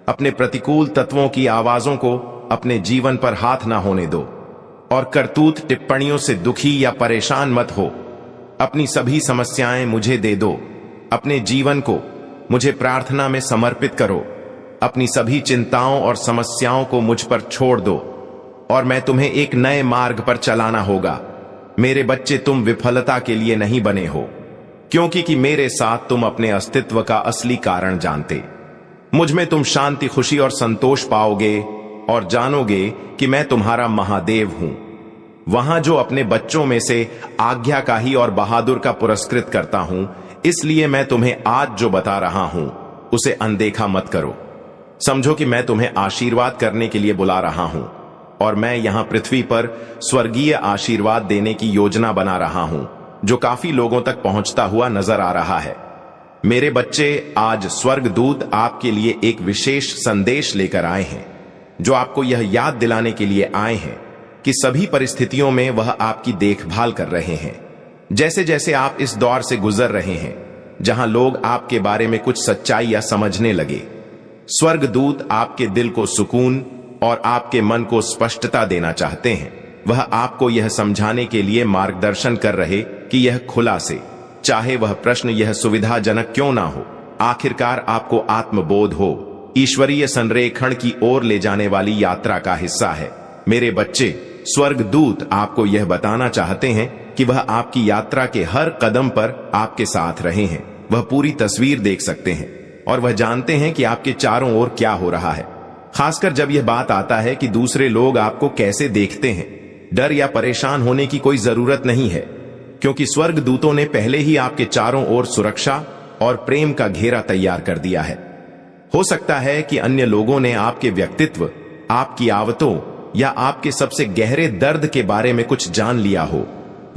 अपने प्रतिकूल तत्वों की आवाजों को अपने जीवन पर हाथ ना होने दो और करतूत टिप्पणियों से दुखी या परेशान मत हो। अपनी सभी समस्याएं मुझे दे दो। अपने जीवन को मुझे प्रार्थना में समर्पित करो। अपनी सभी चिंताओं और समस्याओं को मुझ पर छोड़ दो और मैं तुम्हें एक नए मार्ग पर चलाना होगा। मेरे बच्चे, तुम विफलता के लिए नहीं बने हो, क्योंकि कि मेरे साथ तुम अपने अस्तित्व का असली कारण जानते। मुझ में तुम शांति, खुशी और संतोष पाओगे और जानोगे कि मैं तुम्हारा महादेव हूं, वहां जो अपने बच्चों में से आज्ञाकारी और बहादुर का पुरस्कृत करता हूं। इसलिए मैं तुम्हें आज जो बता रहा हूं उसे अनदेखा मत करो। समझो कि मैं तुम्हें आशीर्वाद करने के लिए बुला रहा हूं और मैं यहां पृथ्वी पर स्वर्गीय आशीर्वाद देने की योजना बना रहा हूं जो काफी लोगों तक पहुंचता हुआ नजर आ रहा है। मेरे बच्चे, आज स्वर्गदूत आपके लिए एक विशेष संदेश लेकर आए हैं, जो आपको यह याद दिलाने के लिए आए हैं कि सभी परिस्थितियों में वह आपकी देखभाल कर रहे हैं। जैसे जैसे आप इस दौर से गुजर रहे हैं जहां लोग आपके बारे में कुछ सच्चाई या समझने लगे, स्वर्गदूत आपके दिल को सुकून और आपके मन को स्पष्टता देना चाहते हैं। वह आपको यह समझाने के लिए मार्गदर्शन कर रहे कि यह खुला से, चाहे वह प्रश्न यह सुविधाजनक क्यों ना हो, आखिरकार आपको आत्मबोध हो, ईश्वरीय संरेखण की ओर ले जाने वाली यात्रा का हिस्सा है। मेरे बच्चे, स्वर्गदूत आपको यह बताना चाहते हैं कि वह आपकी यात्रा के हर कदम पर आपके साथ रहे हैं। वह पूरी तस्वीर देख सकते हैं और वह जानते हैं कि आपके चारों ओर क्या हो रहा है। खासकर जब यह बात आता है कि दूसरे लोग आपको कैसे देखते हैं। डर या परेशान होने की कोई जरूरत नहीं है, क्योंकि स्वर्गदूतों ने पहले ही आपके चारों ओर सुरक्षा और प्रेम का घेरा तैयार कर दिया है। हो सकता है कि अन्य लोगों ने आपके व्यक्तित्व, आपकी आवतों या आपके सबसे गहरे दर्द के बारे में कुछ जान लिया हो,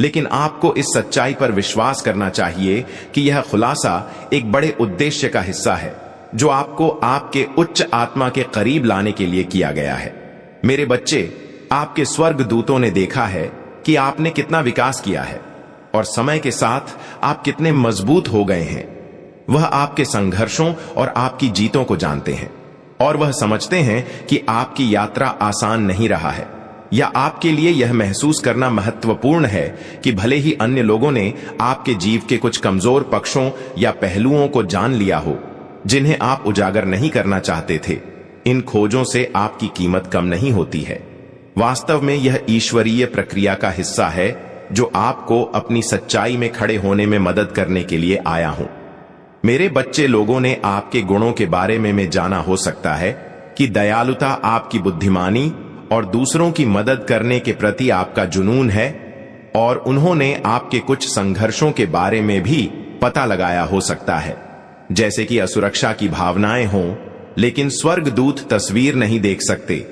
लेकिन आपको इस सच्चाई पर विश्वास करना चाहिए कि यह खुलासा एक बड़े उद्देश्य का हिस्सा है जो आपको आपके उच्च आत्मा के करीब लाने के लिए किया गया है। मेरे बच्चे, आपके स्वर्गदूतों ने देखा है कि आपने कितना विकास किया है और समय के साथ आप कितने मजबूत हो गए हैं। वह आपके संघर्षों और आपकी जीतों को जानते हैं और वह समझते हैं कि आपकी यात्रा आसान नहीं रहा है, या आपके लिए यह महसूस करना महत्वपूर्ण है कि भले ही अन्य लोगों ने आपके जीव के कुछ कमजोर पक्षों या पहलुओं को जान लिया हो जिन्हें आप उजागर नहीं करना चाहते थे, इन खोजों से आपकी कीमत कम नहीं होती है। वास्तव में यह ईश्वरीय प्रक्रिया का हिस्सा है जो आपको अपनी सच्चाई में खड़े होने में मदद करने के लिए आया हूं। मेरे बच्चे, लोगों ने आपके गुणों के बारे में जाना हो सकता है कि दयालुता आपकी बुद्धिमानी और दूसरों की मदद करने के प्रति आपका जुनून है, और उन्होंने आपके कुछ संघर्षों के बारे में भी पता लगाया हो सकता है, जैसे कि असुरक्षा की भावनाएं हों, लेकिन स्वर्गदूत तस्वीर नहीं देख सकते।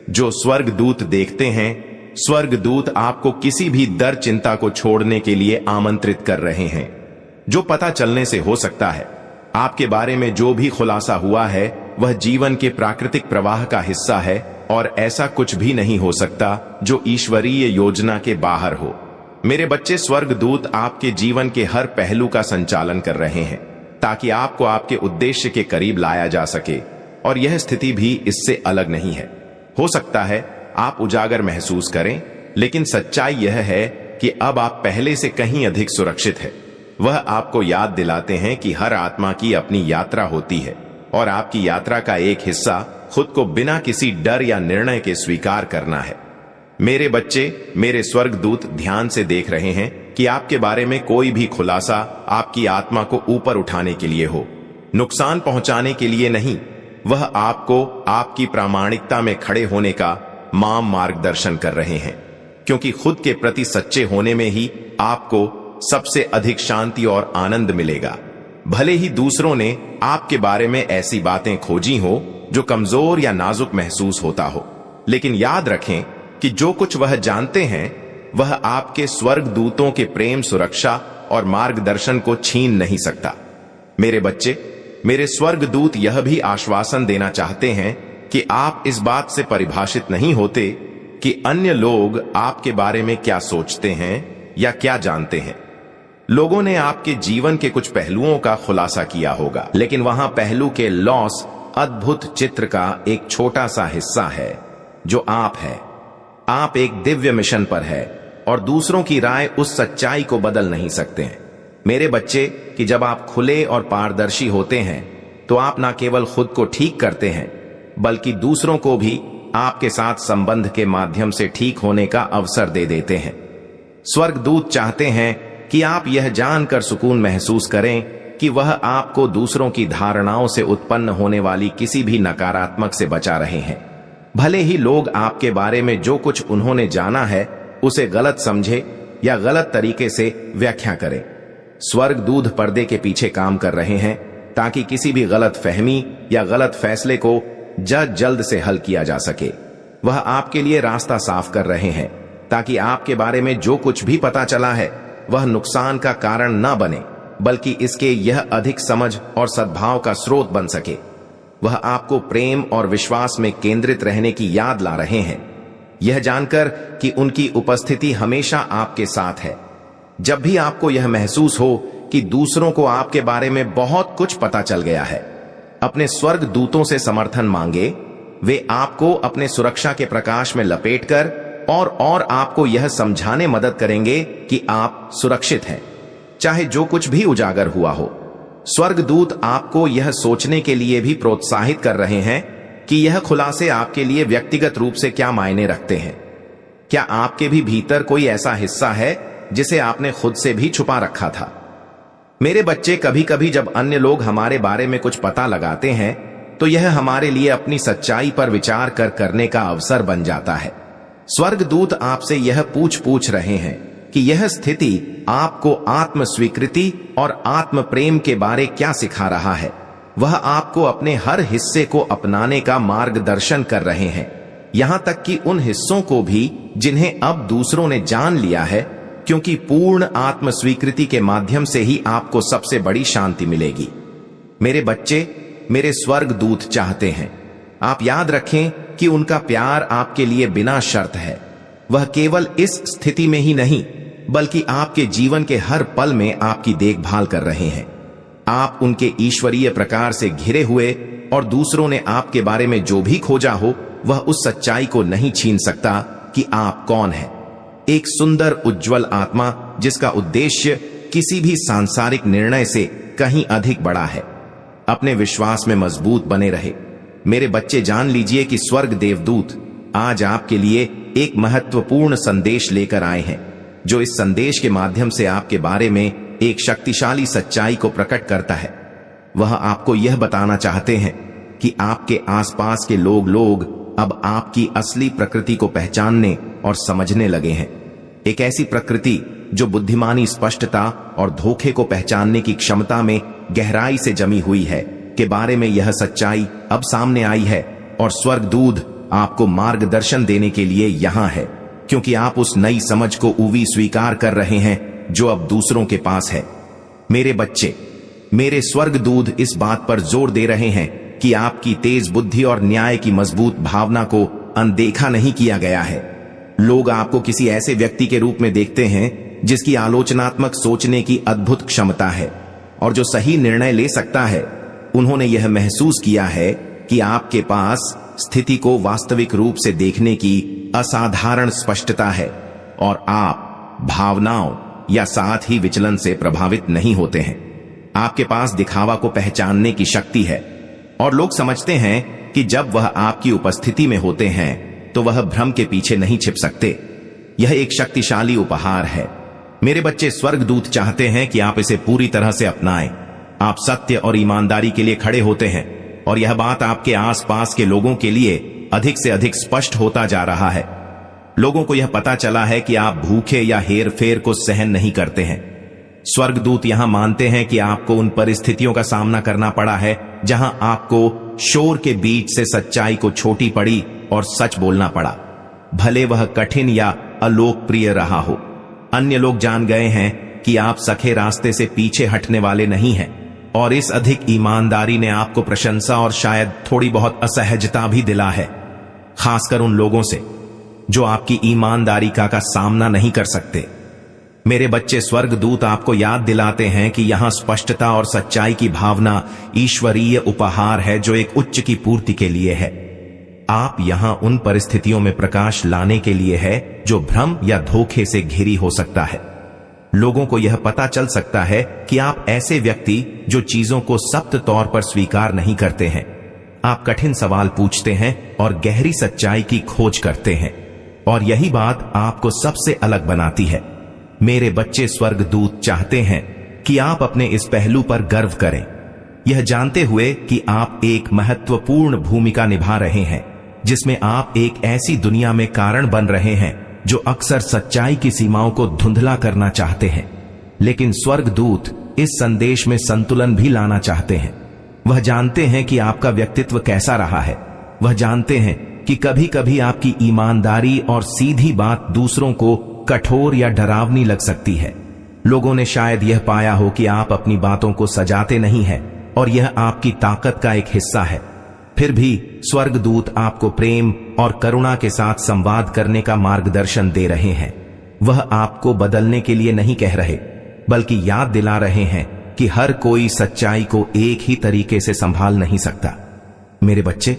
जो स्वर्गदूत देखते हैं, स्वर्गदूत आपको किसी भी डर, चिंता को छोड़ने के लिए आमंत्रित कर रहे हैं। जो पता चलने से हो सकता है आपके बारे में जो भी खुलासा हुआ है वह जीवन के प्राकृतिक प्रवाह का हिस्सा है, और ऐसा कुछ भी नहीं हो सकता जो ईश्वरीय योजना के बाहर हो। मेरे बच्चे, स्वर्गदूत आपके जीवन के हर पहलू का संचालन कर रहे हैं ताकि आपको आपके उद्देश्य के करीब लाया जा सके, और यह स्थिति भी इससे अलग नहीं है। हो सकता है आप उजागर महसूस करें, लेकिन सच्चाई यह है कि अब आप पहले से कहीं अधिक सुरक्षित है। वह आपको याद दिलाते हैं कि हर आत्मा की अपनी यात्रा होती है, और आपकी यात्रा का एक हिस्सा खुद को बिना किसी डर या निर्णय के स्वीकार करना है। मेरे बच्चे, मेरे स्वर्गदूत ध्यान से देख रहे हैं कि आपके बारे में कोई भी खुलासा आपकी आत्मा को ऊपर उठाने के लिए हो, नुकसान पहुंचाने के लिए नहीं। वह आपको आपकी प्रामाणिकता में खड़े होने का मार्गदर्शन कर रहे हैं, क्योंकि खुद के प्रति सच्चे होने में ही आपको सबसे अधिक शांति और आनंद मिलेगा। भले ही दूसरों ने आपके बारे में ऐसी बातें खोजी हो जो कमजोर या नाजुक महसूस होता हो, लेकिन याद रखें कि जो कुछ वह जानते हैं वह आपके स्वर्गदूतों के प्रेम, सुरक्षा और मार्गदर्शन को छीन नहीं सकता। मेरे बच्चे, मेरे स्वर्गदूत यह भी आश्वासन देना चाहते हैं कि आप इस बात से परिभाषित नहीं होते कि अन्य लोग आपके बारे में क्या सोचते हैं या क्या जानते हैं। लोगों ने आपके जीवन के कुछ पहलुओं का खुलासा किया होगा, लेकिन वहां पहलू के लॉस अद्भुत चित्र का एक छोटा सा हिस्सा है जो आप है। आप एक दिव्य मिशन पर है और दूसरों की राय उस सच्चाई को बदल नहीं सकते हैं। मेरे बच्चे, कि जब आप खुले और पारदर्शी होते हैं तो आप न केवल खुद को ठीक करते हैं बल्कि दूसरों को भी आपके साथ संबंध के माध्यम से ठीक होने का अवसर दे देते हैं। स्वर्गदूत चाहते हैं कि आप यह जानकर सुकून महसूस करें कि वह आपको दूसरों की धारणाओं से उत्पन्न होने वाली किसी भी नकारात्मक से बचा रहे हैं। भले ही लोग आपके बारे में जो कुछ उन्होंने जाना है उसे गलत समझे या गलत तरीके से व्याख्या करें, स्वर्गदूत पर्दे के पीछे काम कर रहे हैं ताकि किसी भी गलत फहमी या गलत फैसले को जल्द से हल किया जा सके। वह आपके लिए रास्ता साफ कर रहे हैं ताकि आपके बारे में जो कुछ भी पता चला है वह नुकसान का कारण न बने, बल्कि इसके यह अधिक समझ और सद्भाव का स्रोत बन सके। वह आपको प्रेम और विश्वास में केंद्रित रहने की याद ला रहे हैं, यह जानकर कि उनकी उपस्थिति हमेशा आपके साथ है। जब भी आपको यह महसूस हो कि दूसरों को आपके बारे में बहुत कुछ पता चल गया है, अपने स्वर्ग दूतों से समर्थन मांगे। वे आपको अपने सुरक्षा के प्रकाश में लपेटकर और आपको यह समझाने मदद करेंगे कि आप सुरक्षित हैं, चाहे जो कुछ भी उजागर हुआ हो। स्वर्गदूत आपको यह सोचने के लिए भी प्रोत्साहित कर रहे हैं कि यह खुलासे आपके लिए व्यक्तिगत रूप से क्या मायने रखते हैं। क्या आपके भी भीतर कोई ऐसा हिस्सा है जिसे आपने खुद से भी छुपा रखा था? मेरे बच्चे, कभी कभी जब अन्य लोग हमारे बारे में कुछ पता लगाते हैं तो यह हमारे लिए अपनी सच्चाई पर विचार करने का अवसर बन जाता है। स्वर्गदूत आपसे यह पूछ रहे हैं कि यह स्थिति आपको आत्म स्वीकृति और आत्म प्रेम के बारे क्या सिखा रहा है। वह आपको अपने हर हिस्से को अपनाने का मार्गदर्शन कर रहे हैं, यहां तक कि उन हिस्सों को भी जिन्हें अब दूसरों ने जान लिया है, क्योंकि पूर्ण आत्म स्वीकृति के माध्यम से ही आपको सबसे बड़ी शांति मिलेगी। मेरे बच्चे, मेरे स्वर्गदूत चाहते हैं आप याद रखें कि उनका प्यार आपके लिए बिना शर्त है। वह केवल इस स्थिति में ही नहीं बल्कि आपके जीवन के हर पल में आपकी देखभाल कर रहे हैं। आप उनके ईश्वरीय प्रकार से घिरे हुए और दूसरों ने आपके बारे में जो भी खोजा हो वह उस सच्चाई को नहीं छीन सकता कि आप कौन हैं। एक सुंदर उज्जवल आत्मा जिसका उद्देश्य किसी भी सांसारिक निर्णय से कहीं अधिक बड़ा है। अपने विश्वास में मजबूत बने रहे। मेरे बच्चे, जान लीजिए कि स्वर्ग देवदूत आज आपके लिए एक महत्वपूर्ण संदेश लेकर आए हैं, जो इस संदेश के माध्यम से आपके बारे में एक शक्तिशाली सच्चाई को प्रकट करता है। वह आपको यह बताना चाहते हैं कि आपके आसपास के लोग अब आपकी असली प्रकृति को पहचानने और समझने लगे हैं। एक ऐसी प्रकृति जो बुद्धिमानी, स्पष्टता और धोखे को पहचानने की क्षमता में गहराई से जमी हुई है के बारे में यह सच्चाई अब सामने आई है। और स्वर्गदूत आपको मार्गदर्शन देने के लिए यहां है, क्योंकि आप उस नई समझ को स्वीकार कर रहे हैं जो अब दूसरों के पास है। मेरे बच्चे, मेरे स्वर्गदूत इस बात पर जोर दे रहे हैं कि आपकी तेज बुद्धि और न्याय की मजबूत भावना को अनदेखा नहीं किया गया है। लोग आपको किसी ऐसे व्यक्ति के रूप में देखते हैं जिसकी आलोचनात्मक सोचने की अद्भुत क्षमता है और जो सही निर्णय ले सकता है। उन्होंने यह महसूस किया है कि आपके पास स्थिति को वास्तविक रूप से देखने की असाधारण स्पष्टता है और आप भावनाओं या साथ ही विचलन से प्रभावित नहीं होते हैं। आपके पास दिखावा को पहचानने की शक्ति है और लोग समझते हैं कि जब वह आपकी उपस्थिति में होते हैं तो वह भ्रम के पीछे नहीं छिप सकते। यह एक शक्तिशाली उपहार है। मेरे बच्चे, स्वर्गदूत चाहते हैं कि आप इसे पूरी तरह से अपनाएं। आप सत्य और ईमानदारी के लिए खड़े होते हैं और यह बात आपके आसपास के लोगों के लिए अधिक से अधिक स्पष्ट होता जा रहा है। लोगों को यह पता चला है कि आप भूखे या हेर फेर को सहन नहीं करते हैं। स्वर्गदूत यहां मानते हैं कि आपको उन परिस्थितियों का सामना करना पड़ा है जहां आपको शोर के बीच से सच्चाई को छोटी पड़ी और सच बोलना पड़ा, भले वह कठिन या अलोकप्रिय रहा हो। अन्य लोग जान गए हैं कि आप सखे रास्ते से पीछे हटने वाले नहीं हैं, और इस अधिक ईमानदारी ने आपको प्रशंसा और शायद थोड़ी बहुत असहजता भी दिला है, खासकर उन लोगों से जो आपकी ईमानदारी का सामना नहीं कर सकते। मेरे बच्चे, स्वर्गदूत आपको याद दिलाते हैं कि यहां स्पष्टता और सच्चाई की भावना ईश्वरीय उपहार है जो एक उच्च की पूर्ति के लिए है। आप यहां उन परिस्थितियों में प्रकाश लाने के लिए है जो भ्रम या धोखे से घिरी हो सकता है। लोगों को यह पता चल सकता है कि आप ऐसे व्यक्ति जो चीजों को सख्त तौर पर स्वीकार नहीं करते हैं। आप कठिन सवाल पूछते हैं और गहरी सच्चाई की खोज करते हैं, और यही बात आपको सबसे अलग बनाती है। मेरे बच्चे, स्वर्गदूत चाहते हैं कि आप अपने इस पहलू पर गर्व करें, यह जानते हुए कि आप एक महत्वपूर्ण भूमिका निभा रहे हैं जिसमें आप एक ऐसी दुनिया में कारण बन रहे हैं जो अक्सर सच्चाई की सीमाओं को धुंधला करना चाहते हैं। लेकिन स्वर्गदूत इस संदेश में संतुलन भी लाना चाहते हैं। वह जानते हैं कि आपका व्यक्तित्व कैसा रहा है। वह जानते हैं कि कभी कभी आपकी ईमानदारी और सीधी बात दूसरों को कठोर या डरावनी लग सकती है। लोगों ने शायद यह पाया हो कि आप अपनी बातों को सजाते नहीं हैं, और यह आपकी ताकत का एक हिस्सा है। फिर भी स्वर्गदूत आपको प्रेम और करुणा के साथ संवाद करने का मार्गदर्शन दे रहे हैं। वह आपको बदलने के लिए नहीं कह रहे, बल्कि याद दिला रहे हैं कि हर कोई सच्चाई को एक ही तरीके से संभाल नहीं सकता। मेरे बच्चे,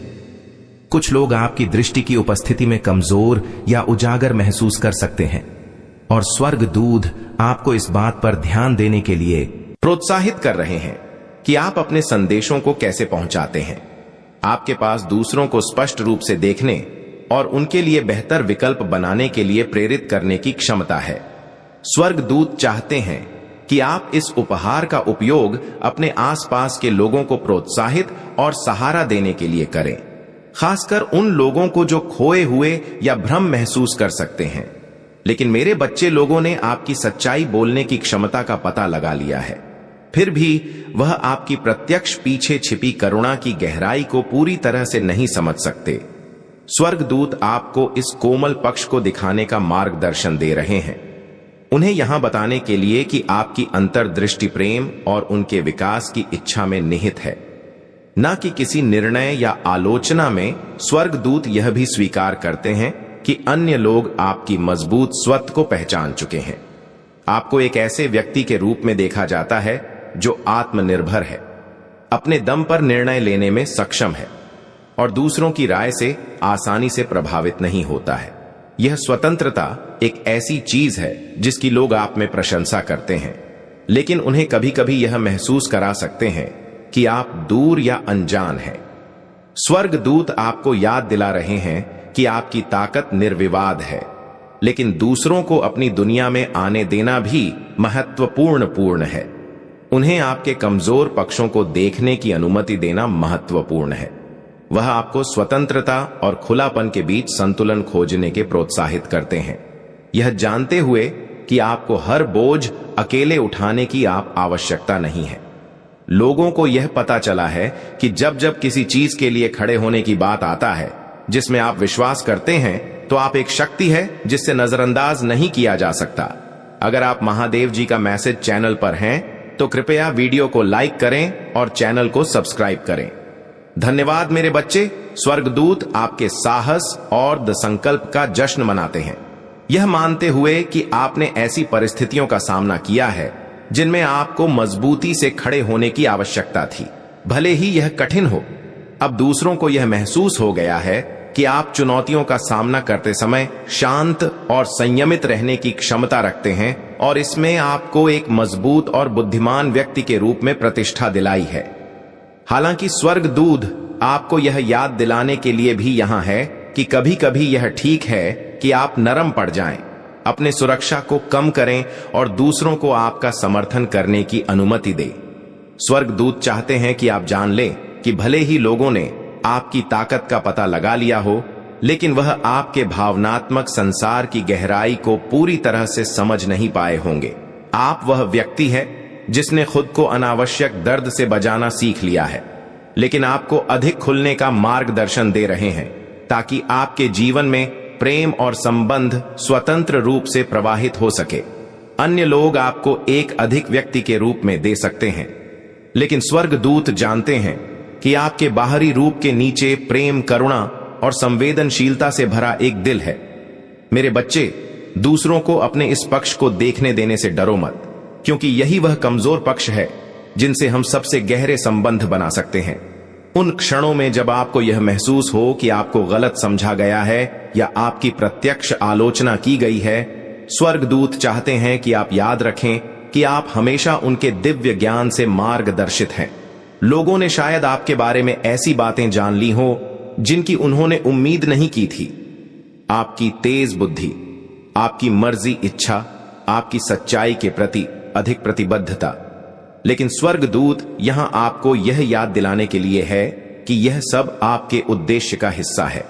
कुछ लोग आपकी दृष्टि की उपस्थिति में कमजोर या उजागर महसूस कर सकते हैं, और स्वर्गदूत आपको इस बात पर ध्यान देने के लिए प्रोत्साहित कर रहे हैं कि आप अपने संदेशों को कैसे पहुंचाते हैं। आपके पास दूसरों को स्पष्ट रूप से देखने और उनके लिए बेहतर विकल्प बनाने के लिए प्रेरित करने की क्षमता है। स्वर्गदूत चाहते हैं कि आप इस उपहार का उपयोग अपने आसपास के लोगों को प्रोत्साहित और सहारा देने के लिए करें, खासकर उन लोगों को जो खोए हुए या भ्रम महसूस कर सकते हैं। लेकिन मेरे बच्चे, लोगों ने आपकी सच्चाई बोलने की क्षमता का पता लगा लिया है, फिर भी वह आपकी प्रत्यक्ष पीछे छिपी करुणा की गहराई को पूरी तरह से नहीं समझ सकते। स्वर्गदूत आपको इस कोमल पक्ष को दिखाने का मार्गदर्शन दे रहे हैं, उन्हें यहां बताने के लिए कि आपकी अंतर्दृष्टि प्रेम और उनके विकास की इच्छा में निहित है, न कि किसी निर्णय या आलोचना में। स्वर्गदूत यह भी स्वीकार करते हैं कि अन्य लोग आपकी मजबूत स्वत को पहचान चुके हैं। आपको एक ऐसे व्यक्ति के रूप में देखा जाता है जो आत्मनिर्भर है, अपने दम पर निर्णय लेने में सक्षम है और दूसरों की राय से आसानी से प्रभावित नहीं होता है। यह स्वतंत्रता एक ऐसी चीज है जिसकी लोग आप में प्रशंसा करते हैं, लेकिन उन्हें कभी कभी यह महसूस करा सकते हैं कि आप दूर या अनजान हैं। स्वर्गदूत आपको याद दिला रहे हैं कि आपकी ताकत निर्विवाद है, लेकिन दूसरों को अपनी दुनिया में आने देना भी महत्वपूर्ण है। उन्हें आपके कमजोर पक्षों को देखने की अनुमति देना महत्वपूर्ण है। वह आपको स्वतंत्रता और खुलापन के बीच संतुलन खोजने के प्रोत्साहित करते हैं, यह जानते हुए कि आपको हर बोझ अकेले उठाने की आप आवश्यकता नहीं है। लोगों को यह पता चला है कि जब जब किसी चीज के लिए खड़े होने की बात आता है जिसमें आप विश्वास करते हैं, तो आप एक शक्ति है जिससे नजरअंदाज नहीं किया जा सकता। अगर आप महादेव जी का मैसेज चैनल पर हैं तो कृपया वीडियो को लाइक करें और चैनल को सब्सक्राइब करें। धन्यवाद मेरे बच्चे। स्वर्गदूत आपके साहस और दृढ़ संकल्प का जश्न मनाते हैं, यह मानते हुए कि आपने ऐसी परिस्थितियों का सामना किया है जिनमें आपको मजबूती से खड़े होने की आवश्यकता थी, भले ही यह कठिन हो। अब दूसरों को यह महसूस हो गया है कि आप चुनौतियों का सामना करते समय शांत और संयमित रहने की क्षमता रखते हैं, और इसमें आपको एक मजबूत और बुद्धिमान व्यक्ति के रूप में प्रतिष्ठा दिलाई है। हालांकि स्वर्गदूत आपको यह याद दिलाने के लिए भी यहां है कि कभी कभी यह ठीक है कि आप नरम पड़ जाएं, अपने सुरक्षा को कम करें और दूसरों को आपका समर्थन करने की अनुमति दें। स्वर्गदूत चाहते हैं कि आप जान लें कि भले ही लोगों ने आपकी ताकत का पता लगा लिया हो, लेकिन वह आपके भावनात्मक संसार की गहराई को पूरी तरह से समझ नहीं पाए होंगे। आप वह व्यक्ति है जिसने खुद को अनावश्यक दर्द से बचाना सीख लिया है, लेकिन आपको अधिक खुलने का मार्गदर्शन दे रहे हैं ताकि आपके जीवन में प्रेम और संबंध स्वतंत्र रूप से प्रवाहित हो सके। अन्य लोग आपको एक अधिक व्यक्ति के रूप में दे सकते हैं, लेकिन स्वर्गदूत जानते हैं कि आपके बाहरी रूप के नीचे प्रेम, करुणा और संवेदनशीलता से भरा एक दिल है। मेरे बच्चे, दूसरों को अपने इस पक्ष को देखने देने से डरो मत, क्योंकि यही वह कमजोर पक्ष है जिनसे हम सबसे गहरे संबंध बना सकते हैं। उन क्षणों में जब आपको यह महसूस हो कि आपको गलत समझा गया है या आपकी प्रत्यक्ष आलोचना की गई है, स्वर्गदूत चाहते हैं कि आप याद रखें कि आप हमेशा उनके दिव्य ज्ञान से मार्गदर्शित हैं। लोगों ने शायद आपके बारे में ऐसी बातें जान ली हो जिनकी उन्होंने उम्मीद नहीं की थी। आपकी तेज बुद्धि, आपकी मर्जी इच्छा, आपकी सच्चाई के प्रति अधिक प्रतिबद्धता, लेकिन स्वर्गदूत यहां आपको यह याद दिलाने के लिए है कि यह सब आपके उद्देश्य का हिस्सा है।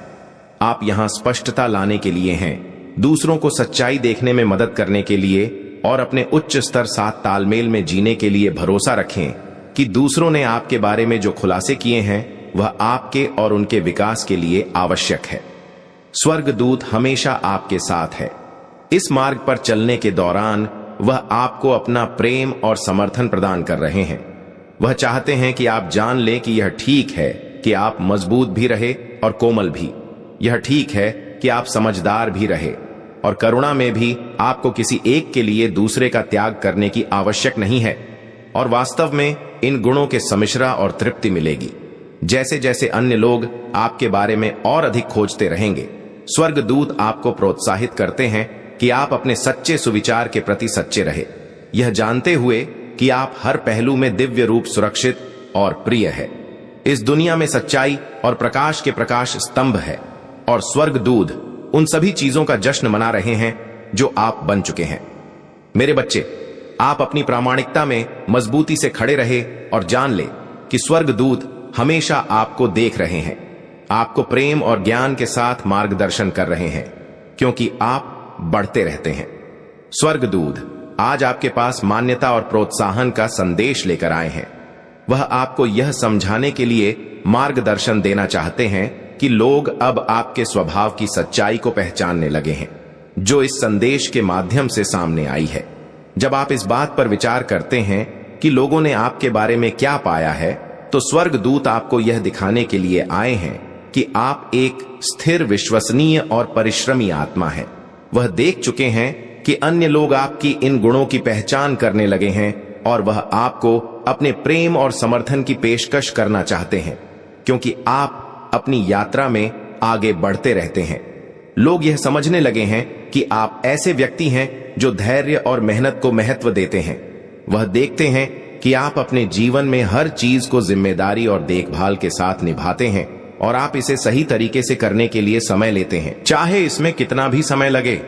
आप यहां स्पष्टता लाने के लिए हैं, दूसरों को सच्चाई देखने में मदद करने के लिए और अपने उच्च स्तर साथ तालमेल में जीने के लिए भरोसा रखें कि दूसरों ने आपके बारे में जो खुलासे किए हैं वह आपके और उनके विकास के लिए आवश्यक है। स्वर्गदूत हमेशा आपके साथ है। इस मार्ग पर चलने के दौरान वह आपको अपना प्रेम और समर्थन प्रदान कर रहे हैं। वह चाहते हैं कि आप जान लें कि यह ठीक है कि आप मजबूत भी रहे और कोमल भी। यह ठीक है कि आप समझदार भी रहे और करुणा में भी आपको किसी एक के लिए दूसरे का त्याग करने की आवश्यक नहीं है। और वास्तव में इन गुणों के सम्मिश्रा और तृप्ति मिलेगी। जैसे जैसे अन्य लोग आपके बारे में और अधिक खोजते रहेंगे, स्वर्गदूत आपको प्रोत्साहित करते हैं कि आप अपने सच्चे सुविचार के प्रति सच्चे रहे, यह जानते हुए कि आप हर पहलू में दिव्य रूप सुरक्षित और प्रिय है। इस दुनिया में सच्चाई और प्रकाश के प्रकाश स्तंभ है और स्वर्गदूत उन सभी चीजों का जश्न मना रहे हैं जो आप बन चुके हैं। मेरे बच्चे, आप अपनी प्रामाणिकता में मजबूती से खड़े रहे और जान ले कि स्वर्गदूत हमेशा आपको देख रहे हैं, आपको प्रेम और ज्ञान के साथ मार्गदर्शन कर रहे हैं, क्योंकि आप बढ़ते रहते हैं। स्वर्गदूत आज आपके पास मान्यता और प्रोत्साहन का संदेश लेकर आए हैं। वह आपको यह समझाने के लिए मार्गदर्शन देना चाहते हैं कि लोग अब आपके स्वभाव की सच्चाई को पहचानने लगे हैं, जो इस संदेश के माध्यम से सामने आई है। जब आप इस बात पर विचार करते हैं कि लोगों ने आपके बारे में क्या पाया है, तो स्वर्गदूत आपको यह दिखाने के लिए आए हैं कि आप एक स्थिर, विश्वसनीय और परिश्रमी आत्मा हैं। वह देख चुके हैं कि अन्य लोग आपकी इन गुणों की पहचान करने लगे हैं और वह आपको अपने प्रेम और समर्थन की पेशकश करना चाहते हैं, क्योंकि आप अपनी यात्रा में आगे बढ़ते रहते हैं। लोग यह समझने लगे हैं कि आप ऐसे व्यक्ति हैं जो धैर्य और मेहनत को महत्व देते हैं। वह देखते हैं कि आप अपने जीवन में हर चीज को जिम्मेदारी और देखभाल के साथ निभाते हैं और आप इसे सही तरीके से करने के लिए समय लेते हैं, चाहे इसमें कितना भी समय लगे।